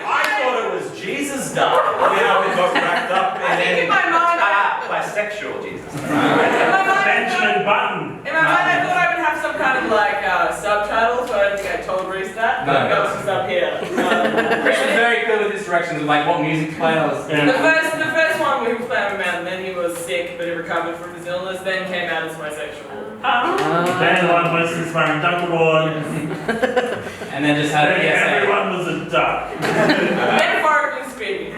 I thought it was Jesus duck. You know, it got wrapped up I think in my mind, Bisexual Jesus. Benjamin Button. I thought I would have some kind kind of like subtitles, but I don't think I told Rhys that. No. That was just up here. Rhys was very clear with his directions of like what music to play. The first one we were playing him out, and then he was sick, but he recovered from his illness, then came out as bisexual. Then one most inspiring duck award. And then just had a PSA. Everyone was a duck. Metaphorically speaking.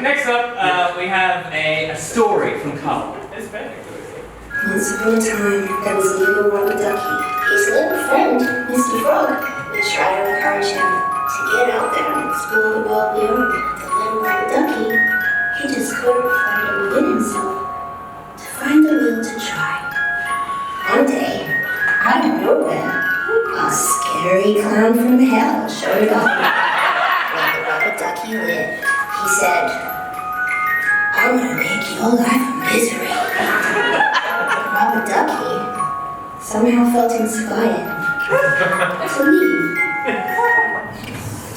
Next up, we have a story from Carl. It's perfect. Once upon a time, there was a little rubber ducky. His little friend, Mr. Frog, would try to encourage him to get out there and explore the world beyond. The little rubber ducky, he just couldn't find it within himself to find the will to try. One day, out of nowhere, a scary clown from hell showed up. Where the rubber ducky lived, he said, "I'm gonna make your life a misery." Rubber ducky somehow felt inspired to leave.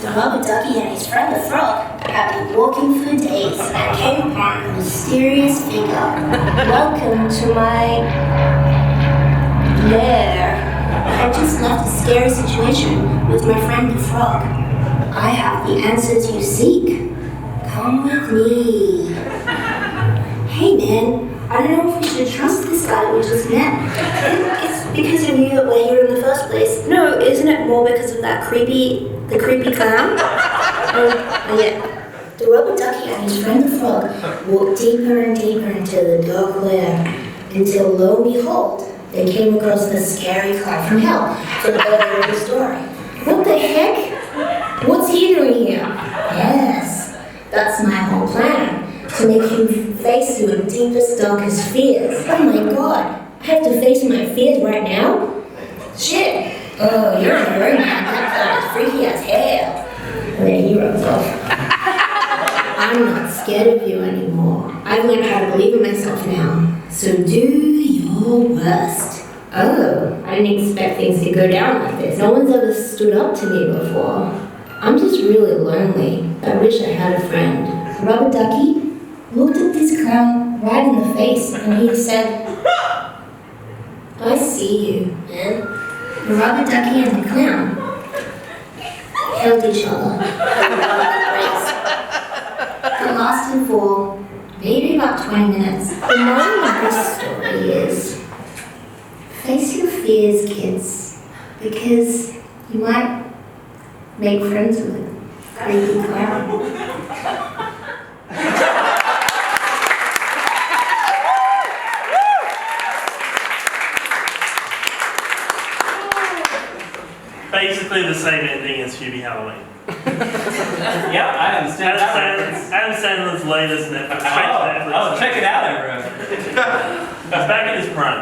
The rubber ducky and his friend the frog had been walking for days and came upon a mysterious figure. "Welcome to my lair. I just left a scary situation with my friend the frog. I have the answers you seek. Come with me." "Hey man, I don't know if we should trust this guy that we just met. It's because of you that we're here in the first place." "No, isn't it more because of the creepy clown?" Oh yeah. The rubber ducky and his friend the frog walked deeper and deeper into the dark lair until lo and behold, they came across the scary clown from hell for the earlier of the story. "What the heck? What's he doing here?" "Yes, that's my whole plan. To make him face your deepest, darkest fears." "Oh my god, I have to face my fears right now? Shit! Oh, you're a very man. That clown is freaky as hell." And then he runs off. "I'm not scared of you anymore. I've learned how to believe in myself now. So do your worst." "Oh, I didn't expect things to go down like this. No one's ever stood up to me before. I'm just really lonely. I wish I had a friend." Rubber ducky looked at this clown right in the face and he said, "I see you, man." The rubber ducky and the clown held each other for a embrace. It lasted for maybe about 20 minutes. The moral of this story is, face your fears, kids, because you might make friends with a creepy clown. Basically the same ending as Hubie Halloween. Yeah, I understand that. Adam Sandler's latest Netflix. Check it out, everyone. He's back in his prime.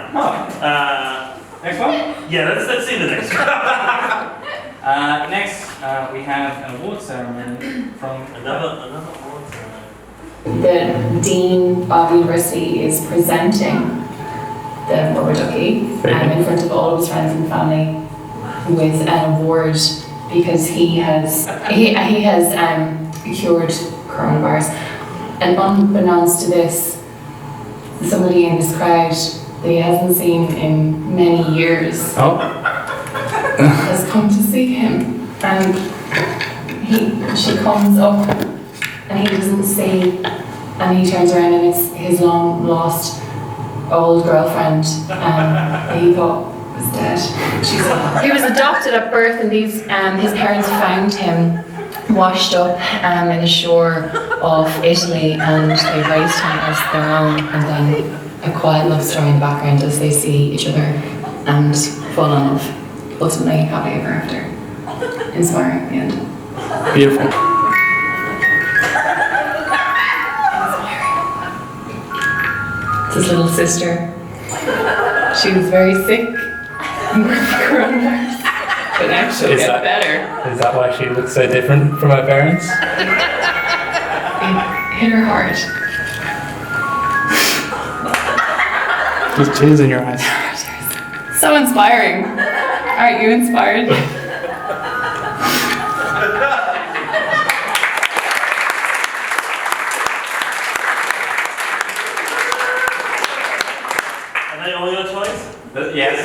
Next one? Yeah, let's see the next one. Next, we have an award ceremony from Another award ceremony. The Dean of University is presenting the rubber ducky in front of all of his friends and family with an award because he has cured coronavirus. And unbeknownst to this, somebody in this crowd that he hasn't seen in many years has come to see him, and she comes up and he doesn't see, and he turns around and it's his long lost old girlfriend that he thought was dead. He was adopted at birth, and his parents found him washed up in the shore of Italy, and they raised him as their own, and then a quiet love story in the background as they see each other and fall in love. Ultimately, happily ever after. Inspiring at the end. Beautiful. It's his little sister. She was very sick with coronavirus, but actually Is got that- better. Is that why she looks so different from her parents? It hit her hard. There's tears in your eyes. So inspiring. Aren't you inspired? Are they all your choice? Yes.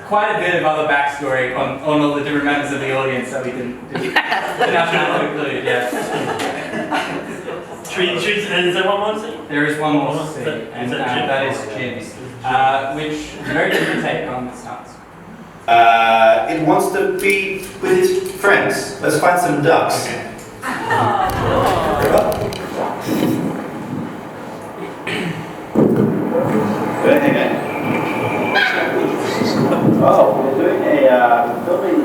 quite a bit of other backstory on all the different members of the audience that we didn't have time to include. Yeah. And is there one more scene? There is one more scene, and that is Jim's, which very different take on this task. It wants to be with his friends. Let's find some ducks. Oh, we're doing a filming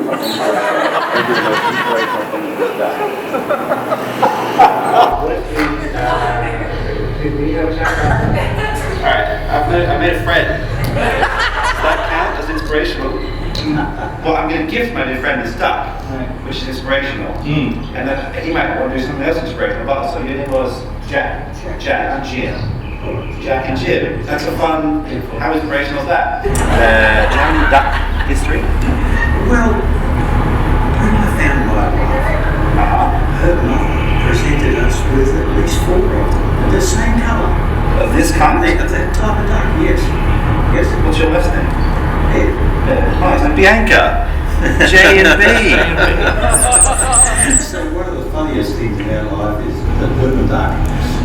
Alright, I made a friend. Does that count as inspirational? Well, I'm going to gift my new friend this duck, which is inspirational. And then he might want to do something else inspirational. But so your name was Jack and Jim. Jack and Jim. That's a fun. How inspirational is that? Down duck history. Well, when I found my wife, her mum presented us with at least 4 of them, the same colour. Of this kind? Of that type of duck, yes. Yes. What's your last name? Ed. Nice. And Bianca. J and B. So one of the funniest things in our life is the duck,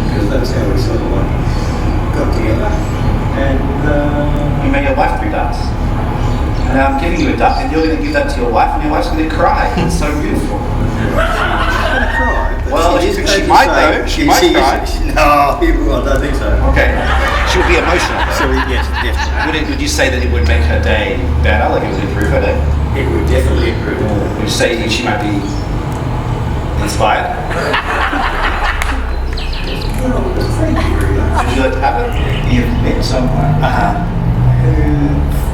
because that's how we sort of like got together. And you made your wife 3 ducks. And I'm giving you a duck, and you're going to give that to your wife, and your wife's going to cry. It's so beautiful. she's going to cry. Well, she might though. She might cry. No, I don't think so. Okay. She would be emotional. So yes. Would you say that it would make her day better? Like it would improve her day? It would definitely improve her. Would you say she might be inspired? Well, thank you very much. Would you like to have it? You've met someone who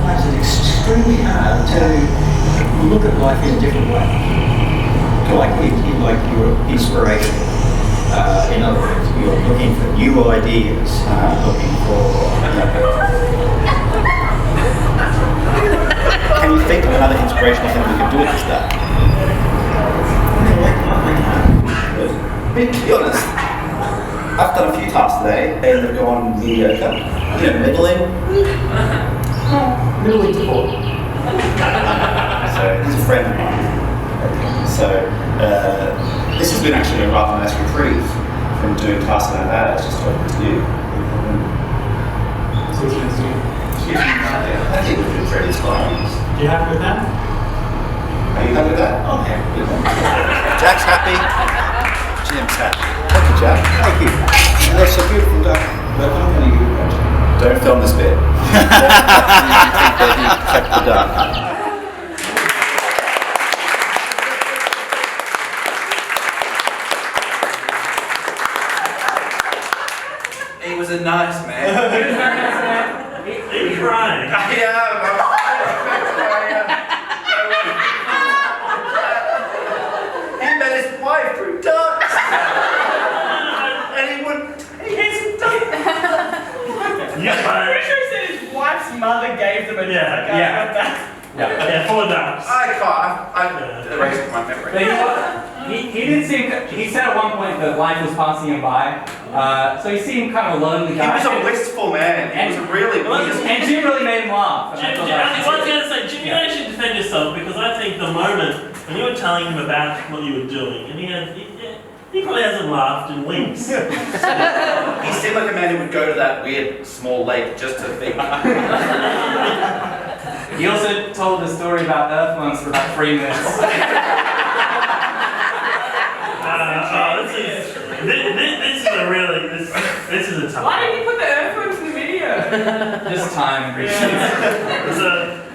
finds it extremely hard to look at life in a different way. Like your inspiration. In other words, you're looking for new ideas, looking for... Can you think of another inspirational thing we could do with this stuff? To be honest, I've done a few tasks today and they've gone mediocre. Middling. Middling to poor. So he's a friend of mine. So this has been actually a rather nice reprieve from doing tasks like that. It's just talking to you. I think we've been very inspiring. Do you happy with that? Are you happy with that? I'm happy with that. Jack's happy. Jim's happy. Thank you, Jack. Thank you. And that's a beautiful duck, but I'm going to give it back. Don't film this bit. You think that he kept the duck. He was a nice man. He's crying. He met his wife through ducks. And he wouldn't. He hates ducks. I'm pretty sure he said his wife's mother gave them a duck. Yeah, 4 ducks. I erased my memory. He did seem. He said at one point that life was passing him by. So he seemed kind of a lonely guy. He was a wistful man. He was really. And Jim really made him laugh. Jim, I was going to say, Jim, you should defend yourself because I think the moment when you were telling him about what you were doing, and he probably hasn't laughed in weeks. He seemed like a man who would go to that weird small lake just to think. He also told a story about earthworms for about 3 minutes. This is a tough. Why didn't you put the earthworms in the video? Just time.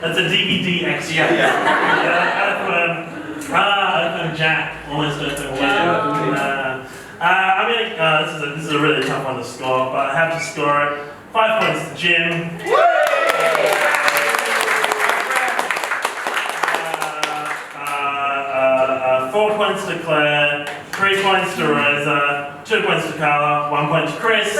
That's a DVD extra. Earthworm Jack, almost earthworm Jack. This is a really tough one to score, but I have to score it. 5 points to Jim. 4 points to Claire, 3 points to Rosa, 2 points to Carla, 1 point to Chris.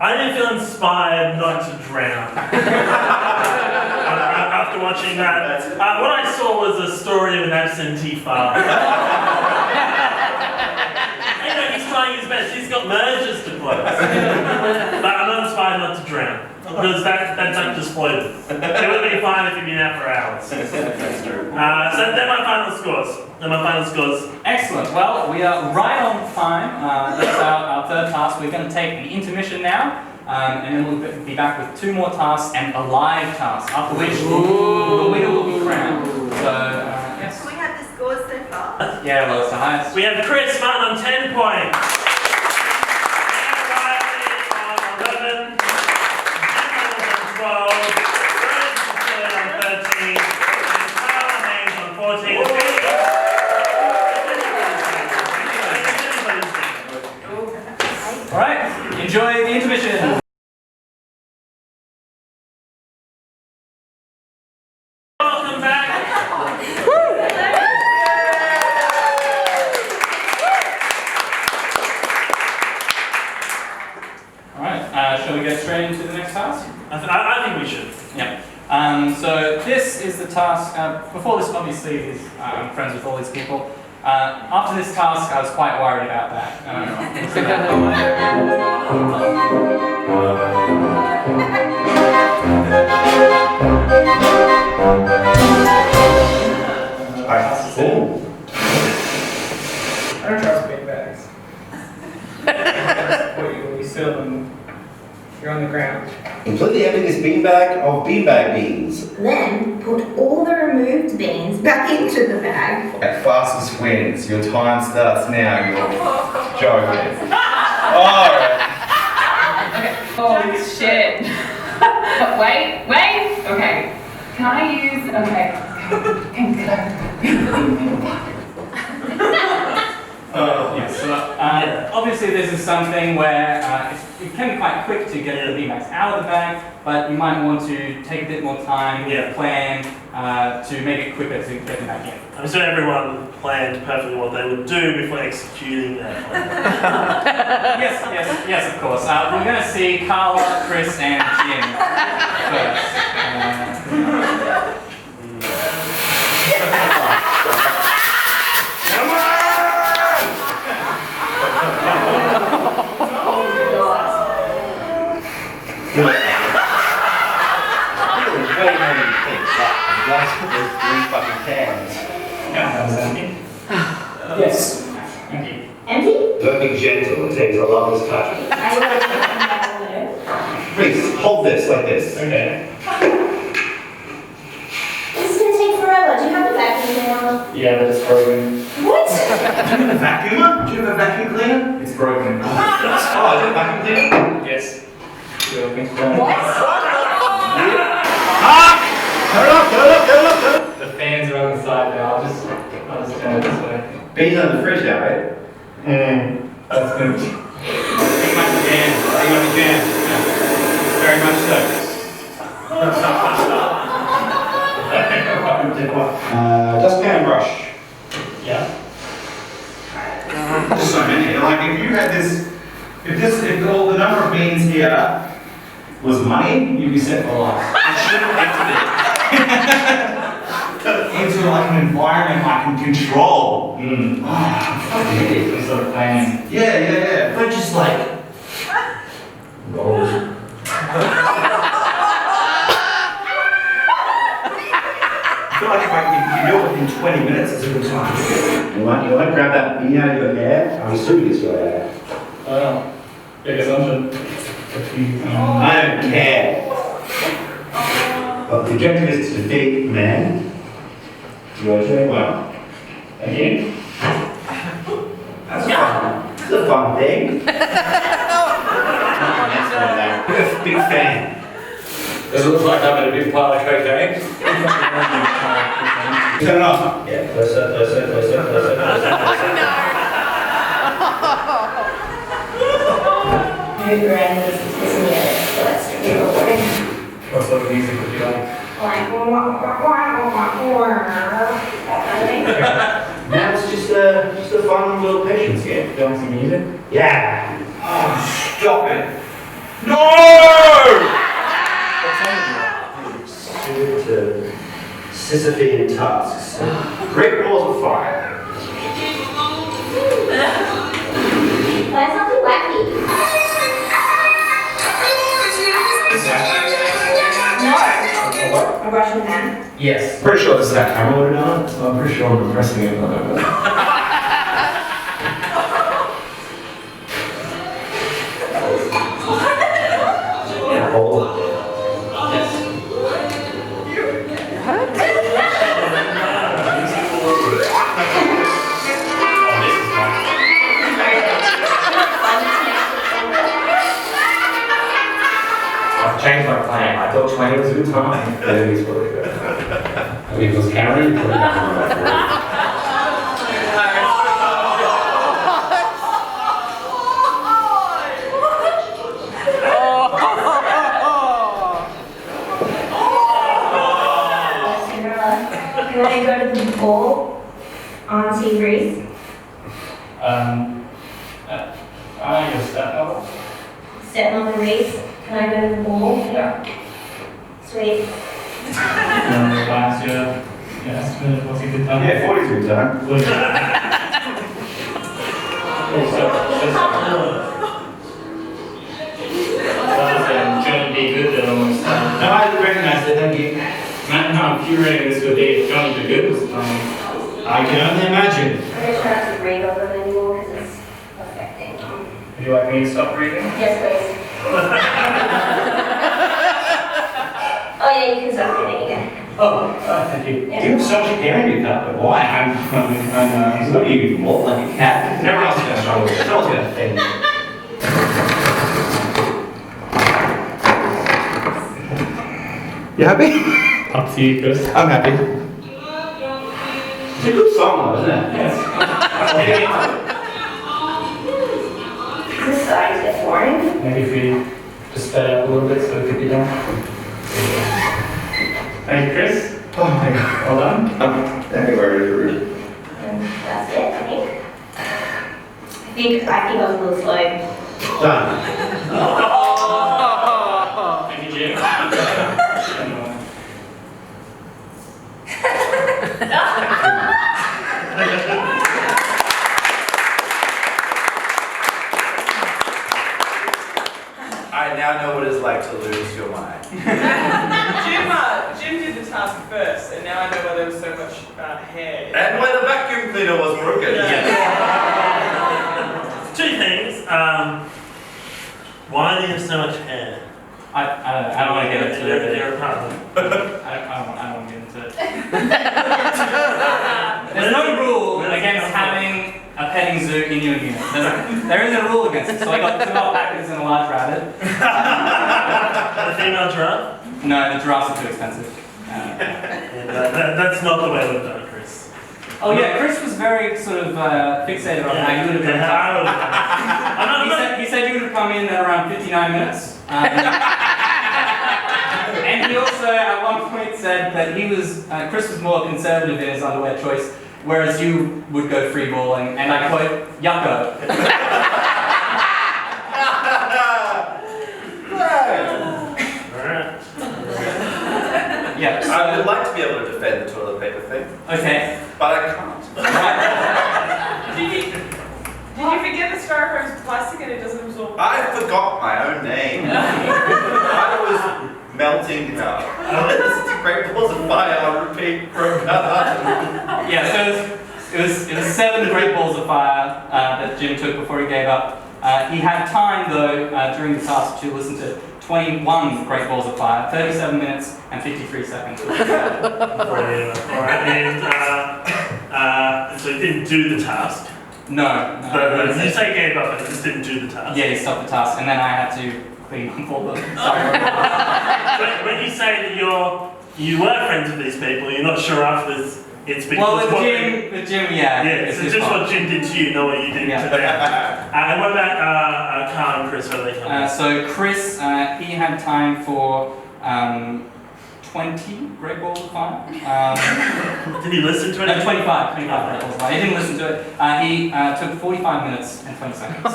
I didn't feel inspired not to drown. after watching that. What I saw was a story of an absentee father. He's trying his best. He's got mergers to close. But I'm inspired not to drown. Because that duck just floated. It would have been fine if you'd been out for hours. That's true. So they're my final scores. Excellent. Well, we are right on time. That's our third task. We're going to take an intermission now. And then we'll be back with 2 more tasks and a live task, after which the winner will be crowned. So, yes. Can we have the scores so far? Yeah, well, it's the highest. We have Chris Martin on 10 points. Riley on 11. Jim on 12. Rose on 13. And Carla Haynes on 14. Alright, enjoy the intermission. Welcome back. Alright, shall we get straight into the next task? I think we should. Yeah. So this is the task. Before this, obviously, I'm friends with all these people. After this task, I was quite worried about that. I don't trust beanbags. When you fill them, you're on the ground. Completely empty this beanbag of beanbag beans. Then put all the removed beans back into the bag. Fastest wins. Your time starts now. You're joking. Alright. Oh shit. wait. Okay. Can I use, okay. Yes, so obviously this is something where it can be quite quick to get the beanbags out of the bag, but you might want to take a bit more time, plan to make it quicker to get them back in. I'm sure everyone planned perfectly what they would do before executing that plan. yes, of course. We're going to see Carla, Chris, and Jim first. Way more than you think. You guys put those 3 fucking cans. Yes. Thank you. Empty? Don't be gentle, it takes a lot of touch. Rhys, hold this like this. Okay. This is gonna take forever. Do you have a vacuum cleaner? Yeah, but it's broken. What? Do you have a vacuumer? Do you have a vacuum cleaner? It's broken. Oh, is it a vacuum cleaner? Yes. Turn it up. The fans are on the side now. I'll just turn it this way. Beans on the fridge now, right? That's good. Pretty much jam. Very much so. Dustpan and brush. Yeah. There's so many. Like if you had this, if all the number of beans here was money, you'd be set for life. I should have entered it. Into like an environment I can control. Some sort of plan. Yeah. But just like gold. I feel like if you do it within 20 minutes, it's a good time. You want to grab that bean out of your hair? I'm assuming it's your hair. Big assumption. I don't care. But the objective is to defeat the man. You are doing well. Again? That's a fun thing. Big fan. Does it look like I'm in a big pile of cocaine? Turn it off. Yeah, closer. Your granny is kissing you, so that's rewarding. What sort of music would you like? Now it's just a fun little patience game. Do you want some music? Yeah. Oh, stop it. No! What song would you like? Suited to Sisyphean tasks. Great balls of fire. Why something wacky? No. A Russian pen? Yes. Pretty sure this is that camera loaded on. I'm pretty sure I'm pressing it. Yeah, ball. Yes. I've changed my plan. I thought 20 was a good time. 30 is probably good. I mean, it was Karen. Put it down. You want to go to the ball on Team Rhys? I guess that helps. Step on the Rhys. Can I go to the ball? Yeah. Sweet. Last year, estimate, what's a good time? Yeah, 40 is a good time. Shouldn't be good at almost. No, I recognize it, thank you. Man, how infuriating this would be if Johnny the Good was playing. I can only imagine. I'm going to try not to read over them anymore because it's affecting them. Would you like me to stop reading? Yes, please. Oh yeah, you can stop reading again. Oh, thank you. Yeah. You have so much hair in your cup, but why? I know. What are you, more like a cat? Everyone else is going to struggle with it. No one's going to offend you. You happy? Up to you, Chris. I'm happy. It's a good song, though, isn't it? Yes. Is this starting to get boring? Maybe if we just sped up a little bit so it could be done. Thank you, Chris. Oh my god. Well done. Anywhere. And that's it, I think. I think I was a little slow. Done. Thank you, Jim. I now know what it's like to lose your mind. Jim did the task first, and now I know why there was so much hair. And why the vacuum cleaner was broken. Two things. Why do you have so much hair? I don't want to get into it. Your apartment. I don't want to get into it. There's no rule against having a petting zoo in your unit. There is a rule against it. So I got 2 alpacas and a large rabbit. The female giraffe? No, the giraffes are too expensive. That's not the way we've done it, Chris. Oh yeah, Chris was very sort of fixated on how you would have done it. He said you would have come in at around 59 minutes. And he also at one point said that Chris was more conservative in his underwear choice, whereas you would go free balling, and I quote, yucko. Yeah, so, I would like to be able to defend the toilet paper thing. Okay. But I can't. Did you forget the styrofoam is plastic and it doesn't absorb? I forgot my own name. I was melting up. This is great balls of fire. Repeat. Yeah, so it was 7 great balls of fire that Jim took before he gave up. He had time though during the task to listen to 21 great balls of fire, 37 minutes and 53 seconds. Alright, and so he didn't do the task. No. But you say gave up and he just didn't do the task. Yeah, he stopped the task, and then I had to clean up all the. So when you say that you were friends with these people, you're not sure after this. It's because with Jim, yeah. Yeah, so just what Jim did to you, not what you did to them. And what about Carl and Chris? Where they come So Chris, he had time for 20 great balls of fire. Did he listen to it? No, 25 great balls of fire. He didn't listen to it. He took 45 minutes and 20 seconds.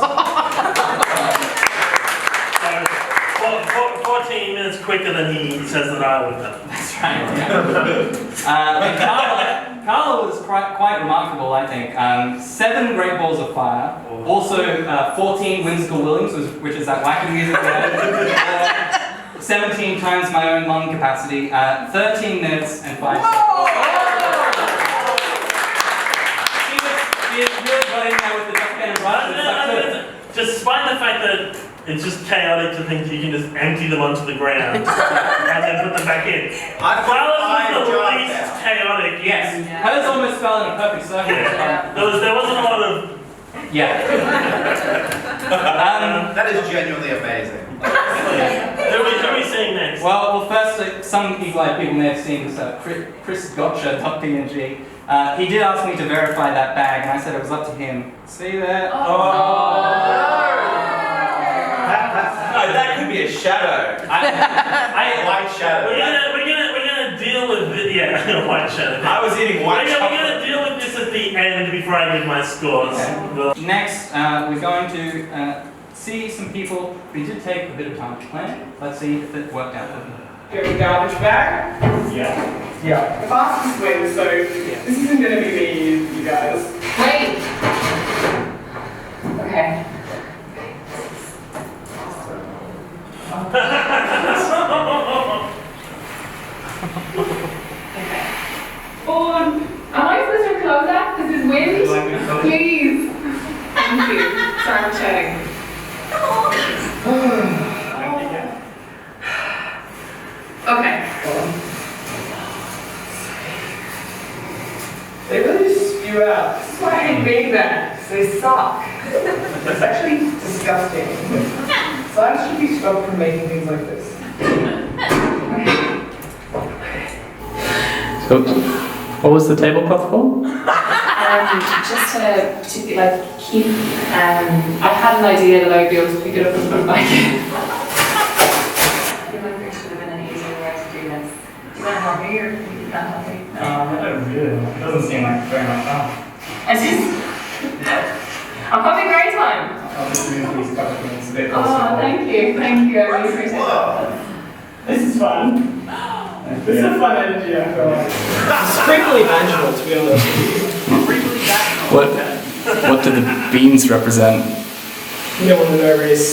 14 minutes quicker than he says that I would have done. right. Yeah. Carla was quite remarkable, I think. 7 Great Balls of Fire. Also 14 Whimsical Williams, which is that wacky music we had. 17 times my own lung capacity. 13 minutes and 5 seconds. She really got in there with the duck and Despite the fact that it's just chaotic to think you can just empty them onto the ground and then put them back in. Carla's was the least chaotic. Yes. Hers almost fell in a perfect circle. Yeah. There wasn't a lot of. Yeah. That is genuinely amazing. Who are we seeing next? Well, first, some eagle-eyed people may have seen this Chris Gotcha.png. He did ask me to verify that bag, and I said it was up to him. See that? No, that could be a shadow. White shadow. We're gonna deal with it. Yeah, white shadow. I was eating white chocolate. We're gonna deal with this at the end before I give my scores. Okay. Next, we're going to see some people. We did take a bit of time to plan. Let's see if it worked out for them. Go with garbage bag. Yeah. Yeah. The fastest wins, so this isn't going to be me, you guys. Wait. Okay. Am I supposed to close that because it's wind? Please. Thank you. Sorry, I'm chatting. Okay. They really spew out. This is why I hate being bags. They suck. It's actually disgusting. Science should be stopped from making things like this. So, what was the tablecloth for? Just to keep. I had an idea that I would be able to pick it up and put it back in. I feel like there should have been an easier way to do this. Do you want to help me or you can't help me? I don't really. It doesn't seem like very much fun. I'm having a great time. I'll just move these couple of things a bit Oh, thank you. Thank you. I really appreciate it. This is fun. This is a fun energy, I feel like. It's sprinkly magical, to be honest. What do the beans represent? No one to know, Rhys.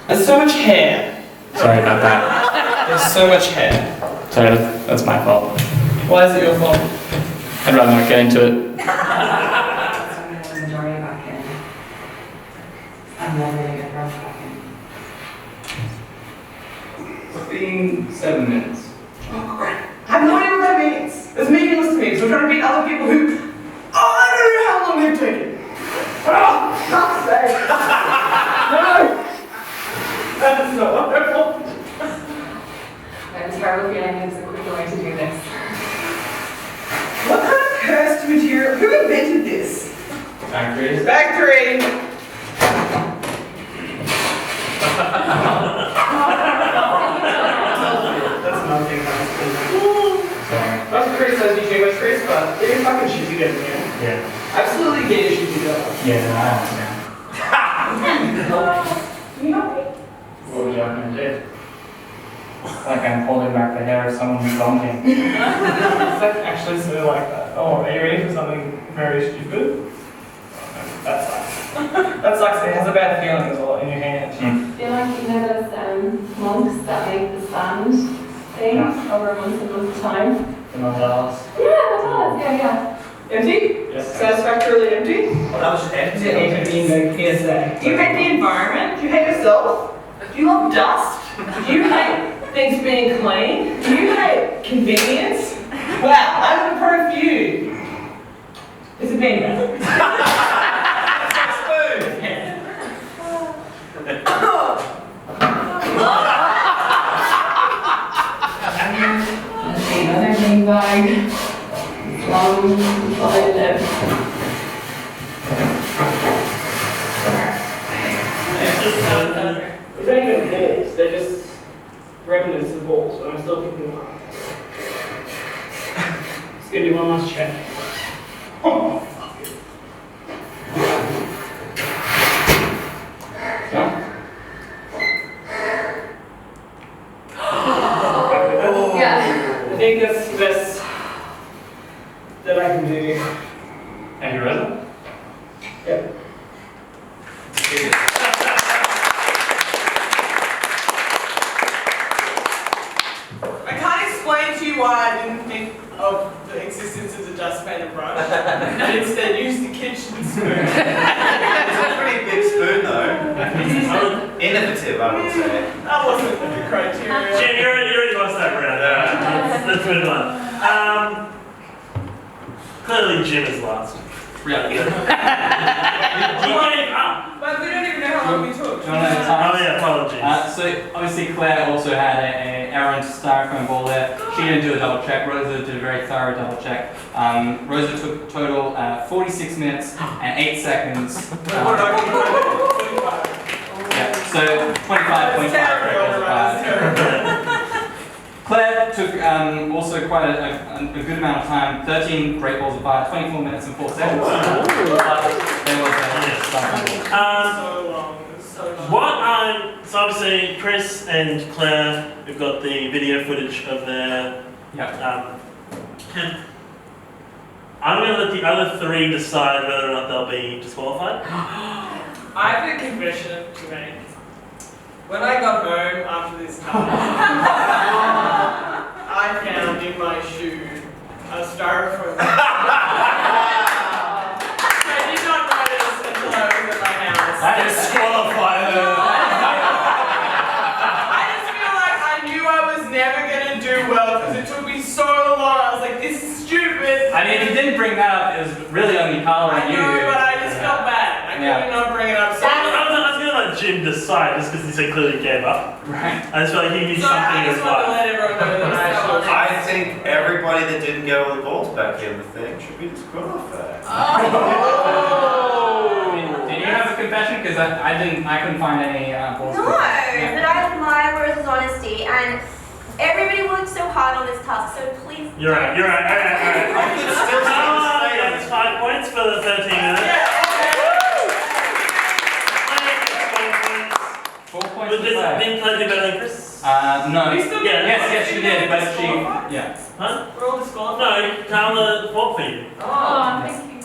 There's so much hair. Sorry about that. There's so much hair. Sorry, that's my fault. Why is it your fault? I'd rather not get into it. I'm never going to get back in. It's been 7 minutes. I have no idea what that means. It's meaningless to me, so we're trying to beat other people who. I don't know how long they've taken. Oh, fuck's sake. No! That's not wonderful. I have a terrible feeling there's a quicker way to do this. What kind of cursed material? Who invented this? Factories. Factory! That's nothing. Not to criticize you too much, Chris, but get your fucking shit together, man. Yeah. Absolutely get your shit together. Yeah, I understand. Can you help me? What would you like me to do? Like I'm holding back the hair of someone who's vomiting. It's like actually something like that. Oh, are you ready for something very stupid? That sucks. That sucks. It has a bad feeling as well in your hand. I feel like you know those monks that make the sand thing over months and months of time? The mandalas. Yeah, mandalas. Yeah. Empty? Yes. Satisfactorily empty? Well, that was just empty. You hate being the PSA. Do you hate the environment? Do you hate yourself? Do you love dust? Do you hate things being clean? Do you hate convenience? Wow, I'm a pro few. It's a beanbag. Another beanbag. Long live. These aren't even balls, they're just remnants of balls, but I'm still picking them up. Let's give you one last check. Oh, fuck it. why I didn't think of the existence of the dustpan and brush, and instead used the kitchen spoon. It's a pretty big spoon though. Innovative, I would say. That wasn't the criteria. Jim, you already lost that round. Let's move on. Clearly Jim is last. Yeah. He gave up. But we don't even know how long we took. Do you want to know the time? Oh yeah, apologies. So obviously Claire also had an errant styrofoam ball there. She didn't do a double check. Rosa did a very thorough double check. Rosa took total 46 minutes and 8 seconds. Yeah, so 25.5 great balls apart. Claire took also quite a good amount of time, 13 great balls apart, 24 minutes and 4 seconds. But there was so obviously Chris and Claire, we've got the video footage of their I'm going to let the other three decide whether or not they'll be disqualified. I have a confession to make. When I got home after this time, I found in my shoe a styrofoam. I did not notice until I was at my house. That disqualified her. I just feel like I knew I was never going to do well because it took me so long. I was like, this is stupid. I mean, if you didn't bring that up, it was really only Carl and you. I know, but I just felt bad. I couldn't not bring it up. So I was going to let Jim decide just because he said clearly gave up. Right. I just feel like he needs something I as just want to well. let everyone know that I actually. I think everybody that didn't get all the balls back in the thing should be disqualified. Did you have a confession? Because I couldn't find any balls. No, but I admire Rosa's honesty, and everybody worked so hard on this task, so please. You're right. All right. I could still say That's 5 points for the 13 minutes. 4 points. Did Claire do better than Chris? No. Yeah. Yes, she did, but she. Yeah. Huh? We're all disqualified. No, Carla fought for you. Oh, thank you.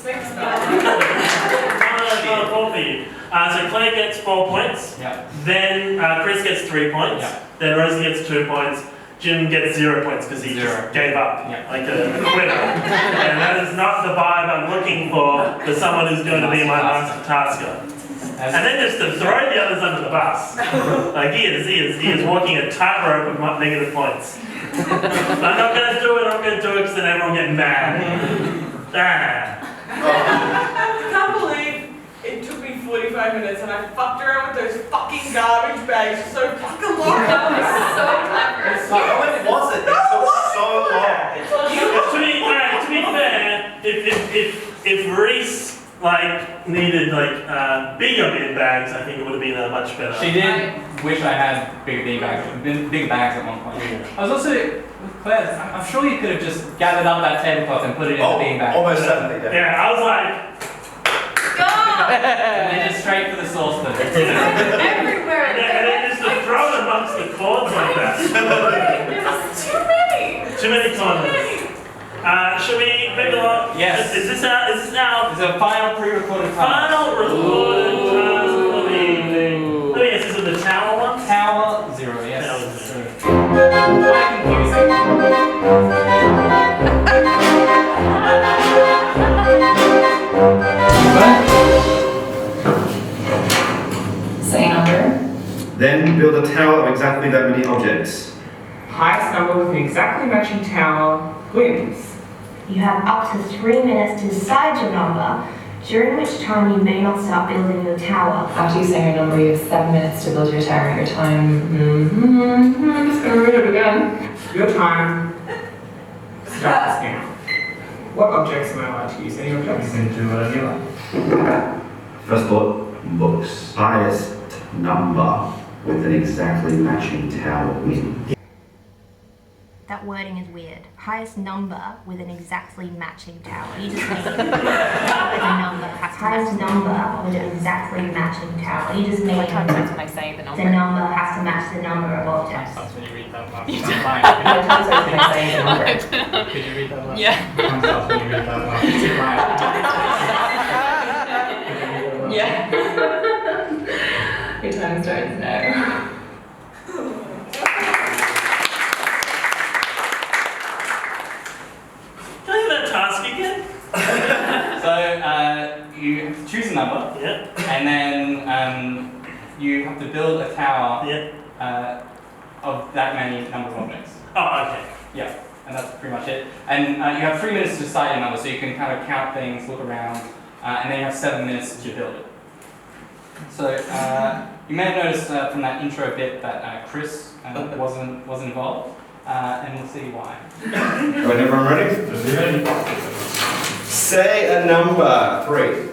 Carla fought for you. So Claire gets 4 points. Yeah. Then Chris gets 3 points. Yeah. Then Rosa gets 2 points. Jim gets 0 points because he just gave up like a quitter. And that is not the vibe I'm looking for someone who's going to be my master tasker. And then just to throw the others under the bus. Like he is walking a tightrope of negative points. I'm not going to do it because then everyone will get mad. I can't believe it took me 45 minutes and I fucked around with those fucking garbage bags for so fucking long. That was so clever. How it was it? It took so long. To be fair, if Rhys needed bigger bin bags, I think it would have been much better. She did wish I had big bags at one point. I was also with Claire. I'm sure you could have just gathered up that tablecloth and put it in the bean bag. Almost certainly. Yeah, I was like, And then just straight for the saucepan. Everywhere. and then just to throw it amongst the cords like that. Too many. Too many corners. Should we move along? Yes. Is this now? It's a final pre-recorded task. Final recorded task for the evening. Let me guess, this is the tower one? Tower 0, yes. Tower 0. Quite confusing. Say number. Then build a tower of exactly that many objects. Highest number with an exactly matching tower wins. You have up to 3 minutes to decide your number, during which time you may not start building your tower. After you say your number, you have 7 minutes to build your tower. Your time. I'm just gonna read it again. Your time starts now. What objects am I allowed to use? Any objects? You can do whatever you like. First thought, books. Highest number with an exactly matching tower wins. That wording is weird. Highest number with an exactly matching tower. You just mean the number has to match the number with an exactly matching tower. You just mean What time is when I say the number? the number has to match the number of objects. That's when you read that last You line. What time is when I say the number? Could you read that last Yeah. line? That's when you read that last line. Yeah. Your time starts now. choose a number, Yeah. and then you have to build a tower Yeah. of that many number of objects. Oh, okay. Yeah, and that's pretty much it. And you have 3 minutes to decide your number, so you can kind of count things, look around, and then you have 7 minutes to build it. So you may have noticed from that intro bit that Chris wasn't involved, and we'll see why. Right, everyone ready? Say a number. 3.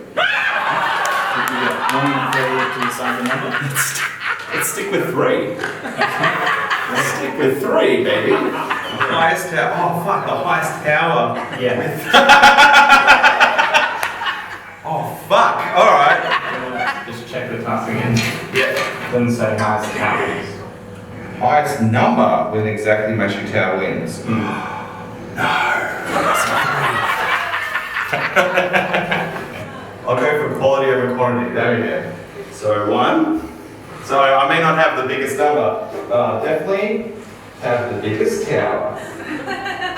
Let's stick with 3. Let's stick with 3, baby. Highest tower. Oh fuck, the highest tower. Yeah. Oh fuck. All right. Just check the task again. Yeah. Doesn't say highest tower. Highest number when exactly matching tower wins. I'll go for quality over quantity. There we go. So 1. So I may not have the biggest number, but I'll definitely have the biggest tower.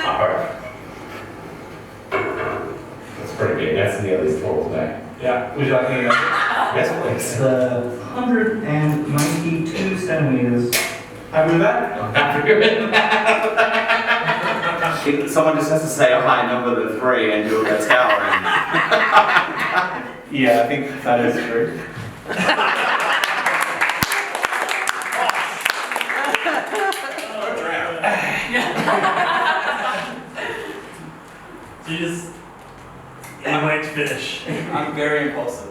Alright. That's pretty big. That's nearly as tall as me. Yeah, would you like to know? Yes, please. 192 centimeters. Happy with that? I'm happy with that. Someone just has to say a higher number than 3 and do a tower. Yeah, I think that is true. So you just wait to finish. I'm very impulsive.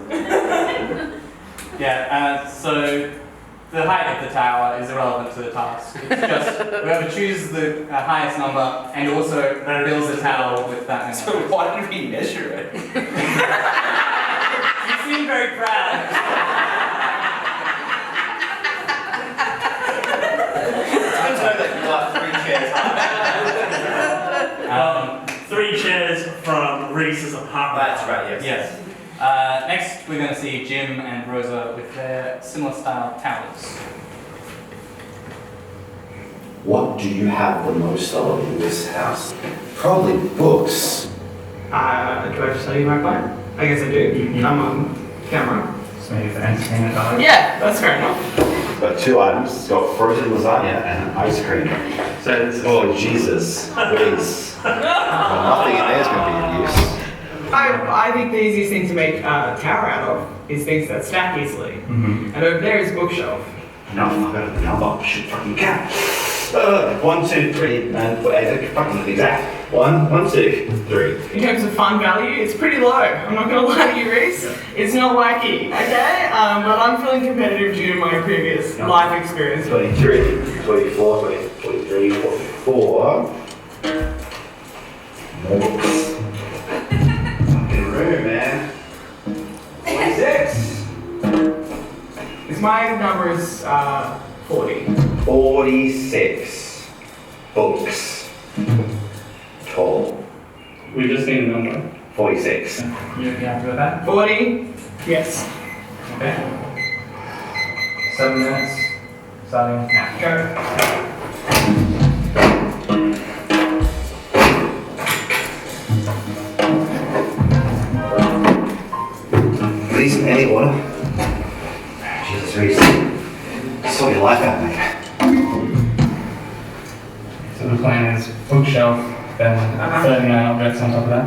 Yeah, so the height of the tower is irrelevant to the task. It's just whoever chooses the highest number and also builds a tower with that many. So why did we measure it? You seem very proud. Turns out that you are 3 chairs high. 3 chairs from Rhys's apartment. That's right, yes. Yes. Next, we're going to see Jim and Rosa with their similar style towers. What do you have the most of in this house? Probably books. Do I just tell you my plan? I guess I do. I'm on camera. So maybe for entertainment value. Yeah, that's fair enough. Got 2 items. It's got frozen lasagna and ice cream. So this is Oh, Jesus. Please. Well, nothing in there is going to be of use. I think the easiest thing to make a tower out of is things that stack easily. And over there is bookshelf. No, I've got a number. Should fucking count. 1, 2, 3, and fucking exact. 1, 1, 2, 3. In terms of fun value, it's pretty low. I'm not going to lie to you, Rhys. It's not wacky, okay? But I'm feeling competitive due to my previous life experience. 23, 24, 23, 44. No books. Fucking room, man. 46. My number is 40. 46 books. Tall. We just need a number. 46. You happy with that? 40? Yes. Okay. 7 minutes. Starting now. Go. Please, any order? Jesus, Rhys. Sort your life out, mate. So the plan is bookshelf, then 39 objects on top of that.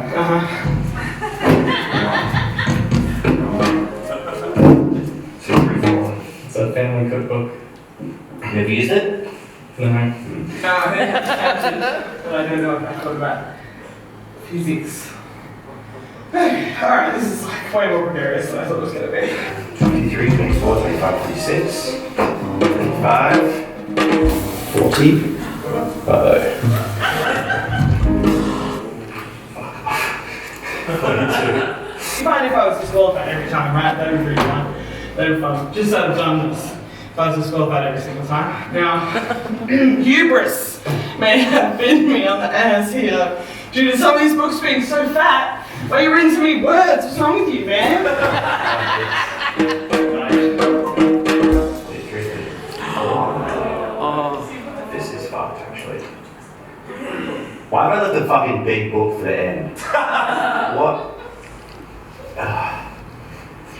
It's a family cookbook. You ever used it? No. I don't know what I thought about physics. Alright, this is like way more precarious than I thought it was going to be. 23, 24, 25, 26, 25, 40. Do you mind if I was disqualified every time, right? That would be really fun. That would be fun. Just out of dumbness. If I was disqualified every single time. Now, hubris may have bitten me on the ass here due to some of these books being so fat. Why are you reading so many words? What's wrong with you, man? This is fucked, actually. Why have I left the fucking big book for the end? What?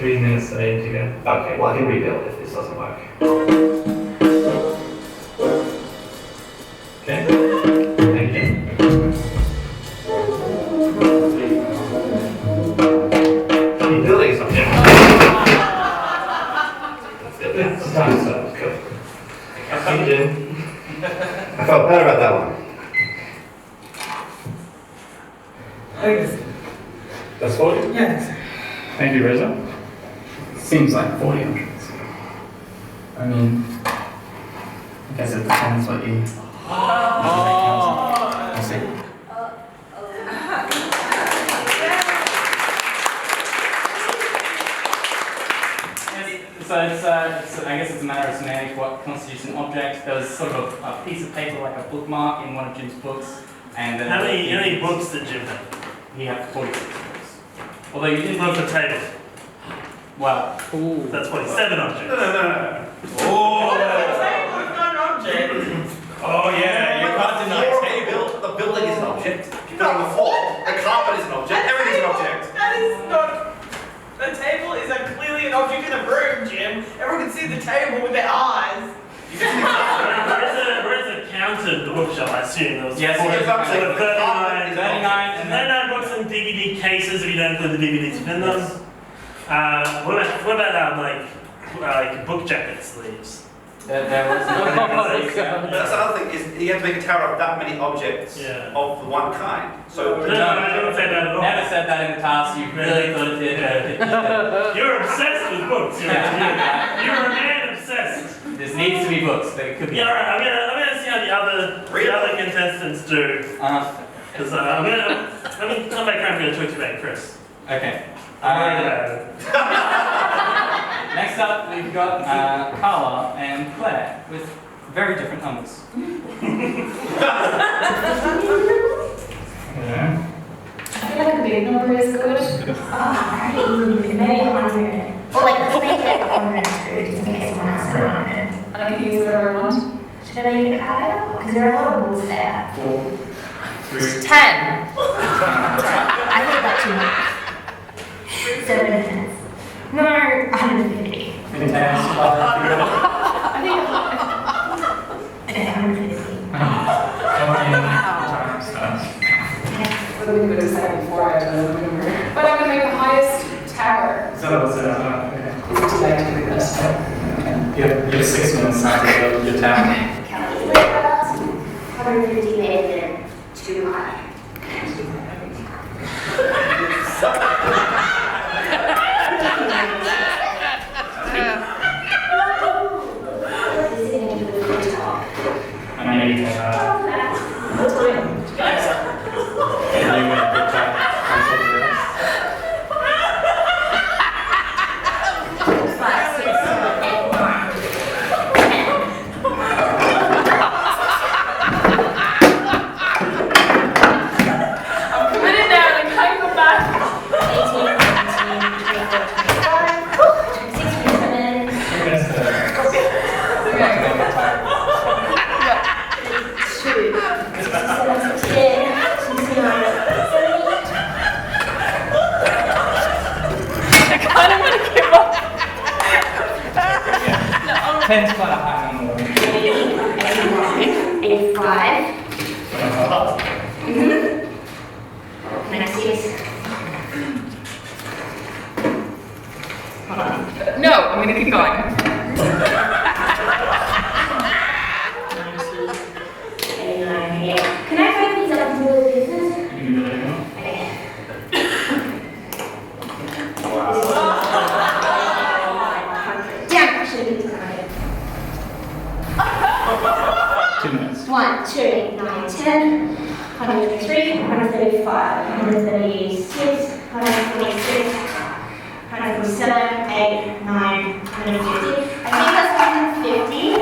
3 minutes I need to go. Okay, well I can rebuild if this doesn't work. Okay. Thank you. I'm building something. Cool. Thank you, Jim. I felt better about that one. That's 40? Yes. Thank you, Rosa. Seems like 40 hundreds. I mean, I guess it depends what you. I see. So I guess it's a matter of semantics, what constitutes an object. There was sort of a piece of paper, like a bookmark in one of Jim's books, and then How many books did Jim have? he had 46 books. Although you didn't Look at the table. Wow. That's 47 objects. No. Oh, the table is not an object. Oh yeah, you can't deny table. The building is an object. If you put it on the floor, the carpet is an object, everything's an object. That is not. The table is clearly an object in a room, Jim. Everyone can see the table with their eyes. Rosa counted the bookshelf, I assume. There was Yes, sort yes, of yes. 39 and then 39 books in DVD cases if you don't include the DVDs within them. What about like book jacket sleeves? There was That's the other thing, is you have to make a tower of that many objects of the one kind. So No, I didn't say that at all. Never said that in the task. You really thought it did. You're obsessed with books. You're a man obsessed. This needs to be books, but it could be. Yeah, all right. I'm gonna see how the other contestants do. Because I'm gonna come back around. I'm gonna talk to you about Chris. Okay. I'm worried about it. Next up, we've got Carla and Claire with very different numbers. I feel like a big number is good. Maybe 100. Or like, let's make it 100 just in case someone has 100. I can use whatever I want. Should I make it higher? Because there are a lot of rules there. 4, 3. 10. I think that's too much. 7 cents. No, 150. Okay, I think 150. But I'm going to say before I have another number. But I'm going to make the highest tower. So that's okay. Is it too late to do this? You have 6 minutes to build your tower. 150 made it too high. Ten's quite a high number. 85. Next is. No, I'm going to keep going. 89. Can I break these up into little pieces? Damn, I should have been 2 minutes. 1, 2, 8, 9, 10, 133, 135, 136, 146, 147, 8, 9, 150. I think that's 150.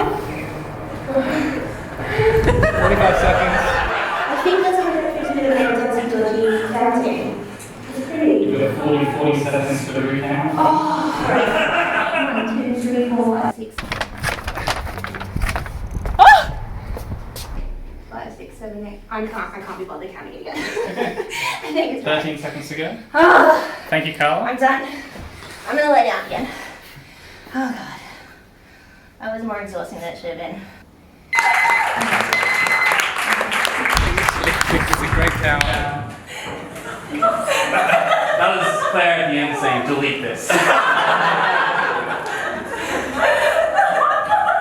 45 seconds. I think that's 150 millimeters. That's a dodgy counting. It's pretty. You got 40 seconds for the recount. Oh, right. 1, 2, 3, 4, 5, 6. 5, 6, 7, 8. I can't be bothered counting again. I think it's 13 seconds to go. Oh, Thank you, Carl. I'm done. I'm gonna lay down again. Oh god. That was more exhausting than it should have been. It's a great tower. That was Claire at the end saying, delete this. I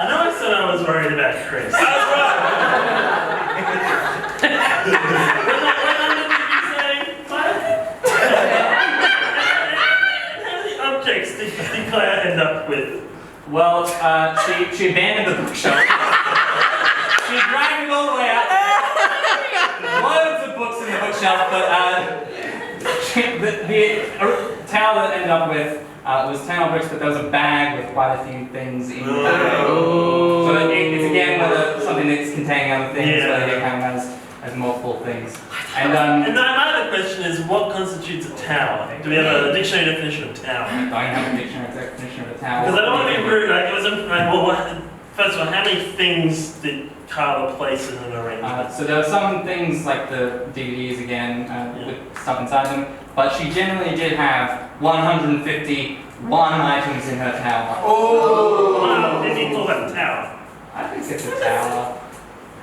know I said I was worried about Chris. I was wrong. How many objects did Claire end up with? Well, she abandoned the bookshelf. She dragged it all the way out there. Loads of books in the bookshelf, but the towel that ended up with was 10 objects, but there was a bag with quite a few things in the bag. So it's again whether something that's containing other things, whether it kind of has multiple things. And my other question is, what constitutes a tower? Do we have a dictionary definition of tower? I don't have a dictionary definition of a tower. Because I don't want to be rude. Like, it was first of all, how many things did Carla place in an arrangement? So there were some things like the DVDs again, with stuff inside them, but she generally did have 151 items in her tower. Oh! Wow, did you call that a tower? I think it's a tower.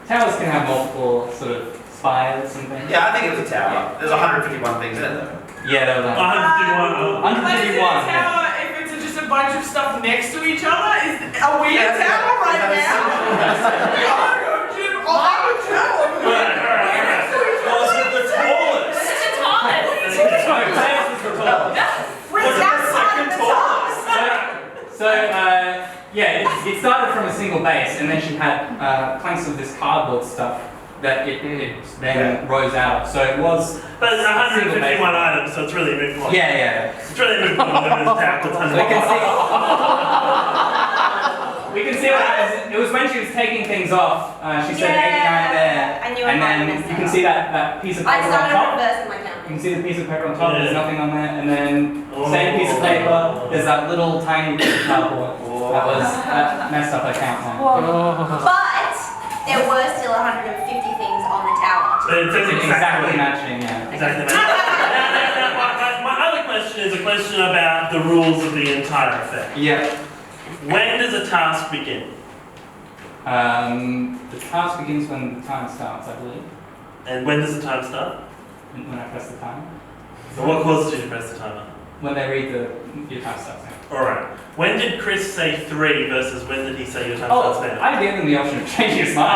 Towers can have multiple sort of spires and things. Yeah, I think it was a tower. There's 151 things in it though. Yeah, there was 151. 151. But is it a tower if it's just a bunch of stuff next to each other? Are we a tower right now? I would tower. Next to each other. Was it the tallest? This is the tallest. Where's that side of the tallest? It started from a single base, and then she had planks of this cardboard stuff that it then rose out of. So it was. But it's 151 items, so it's really a moot point. Yeah. It's really a moot point whether it's tacked with 100. We can see what happens. It was when she was taking things off. She said 89 there, I knew and then you can see that piece of paper on top. You can see the piece of paper on top. There's nothing on there, and then same piece of paper. There's that little tiny piece of cardboard that messed up her count. But there were still 150 things on the tower. It's exactly matching, yeah. Exactly matching. My other question is a question about the rules of the entire effect. Yeah. When does a task begin? The task begins when the time starts, I believe. And when does the time start? When I press the timer. So what causes you to press the timer? When they read your time starts now. Alright. When did Chris say 3 versus when did he say your time starts now? I gave him the option of changing his mind. I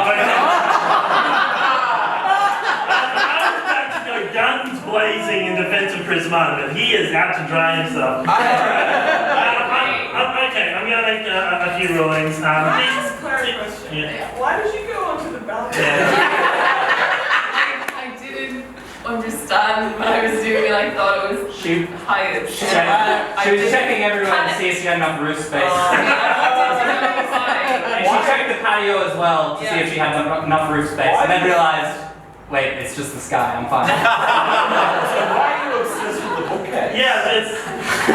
was about to go guns blazing in defense of Chris Martin, but he is out to dry himself. Okay, I'm going to make a few rulings. Can I ask Claire a question? Yeah. Why did you go onto the balcony? I didn't understand what I was doing, and I thought it was hired. She was checking everyone to see if she had enough roof space. And she checked the patio as well to see if she had enough roof space, and then realized, wait, it's just the sky, I'm fine. So why are you obsessed with the bookcase? Yeah, I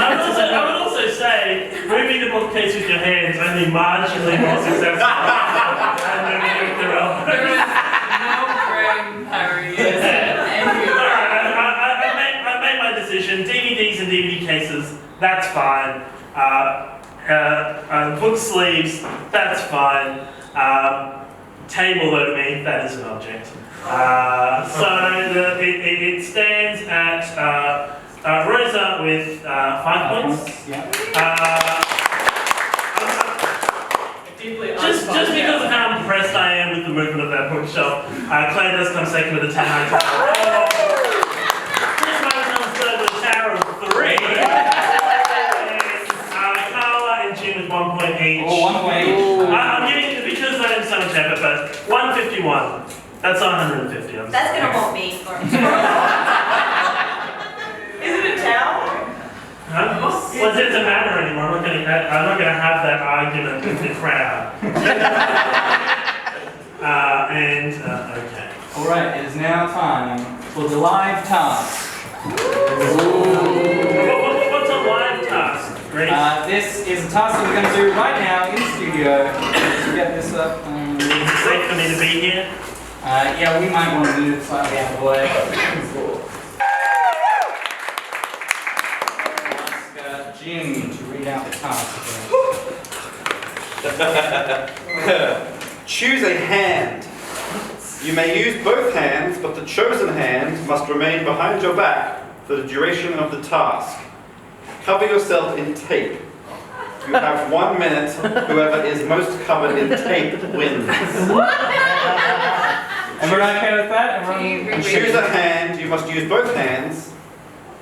would also say, moving the bookcase with your hands only marginally more successful than moving it with your elbows. There was no brain power used. I made my decision. DVDs and DVD cases, that's fine. Book sleeves, that's fine. Table though to me, that is an object. It stands at Rosa with 5 points. Just because of how impressed I am with the movement of that bookshelf, Claire does come second with a 10. Chris Martin comes third with a tower of 3. Carla and Jim with 1 point each. Oh, 1 point each. I'm giving it because I didn't so much effort, but 151. That's 150. That's gonna hold me for Is it a tower? Well, it doesn't matter anymore. I'm not gonna have that argument with the crowd. Okay. Alright, it is now time for the live task. What's a live task? Great. This is a task that we're going to do right now in the studio. Let's get this up. Is it safe for me to be here? Yeah, we might want to move slightly out of the way. Jim task. Choose a hand. You may use both hands, but the chosen hand must remain behind your back for the duration of the task. Cover yourself in tape. You have 1 minute. Whoever is most covered in tape wins. Everyone okay with that? Everyone? Choose a hand. You must use both hands.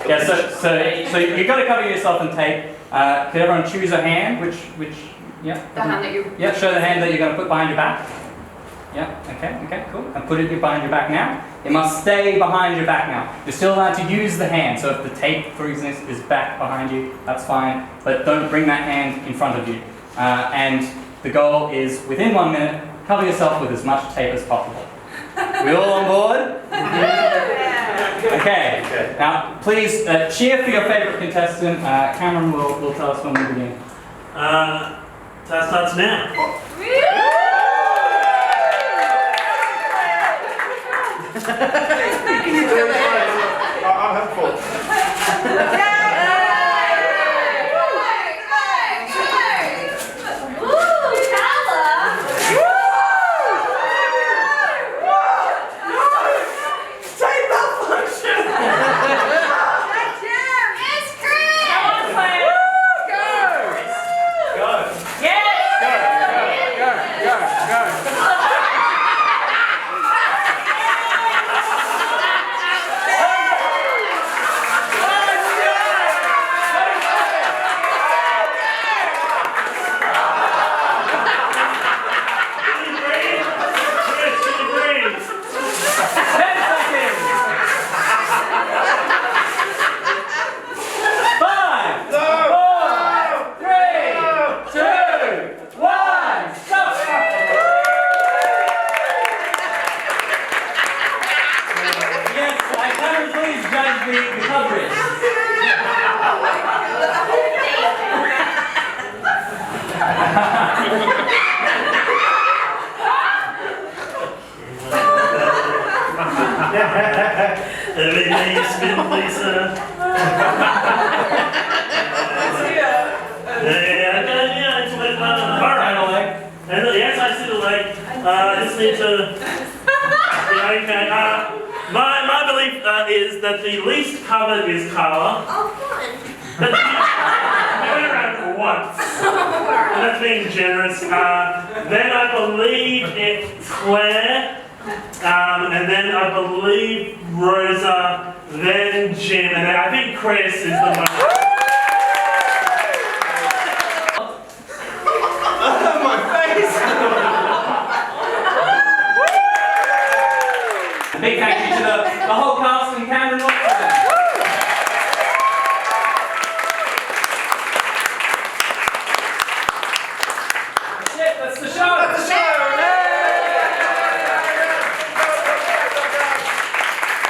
Yeah, so you've got to cover yourself in tape. Can everyone choose a hand? Which, yeah? The hand that you... Yeah, show the hand that you're going to put behind your back. Yeah, okay, cool. And put it behind your back now. It must stay behind your back now. You're still allowed to use the hand, so if the tape, for example, is back behind you, that's fine. But don't bring that hand in front of you. And the goal is, within 1 minute, cover yourself with as much tape as possible. We all on board? Okay. Now, please cheer for your favourite contestant. Cameron will tell us when we begin. That starts now. I'll have fun. My belief is that the least covered is Carla. Oh, fun. We went around once. And that's being generous. Then I believe it's Claire. And then I believe Rosa. Then Jim. And then I think Chris is the most.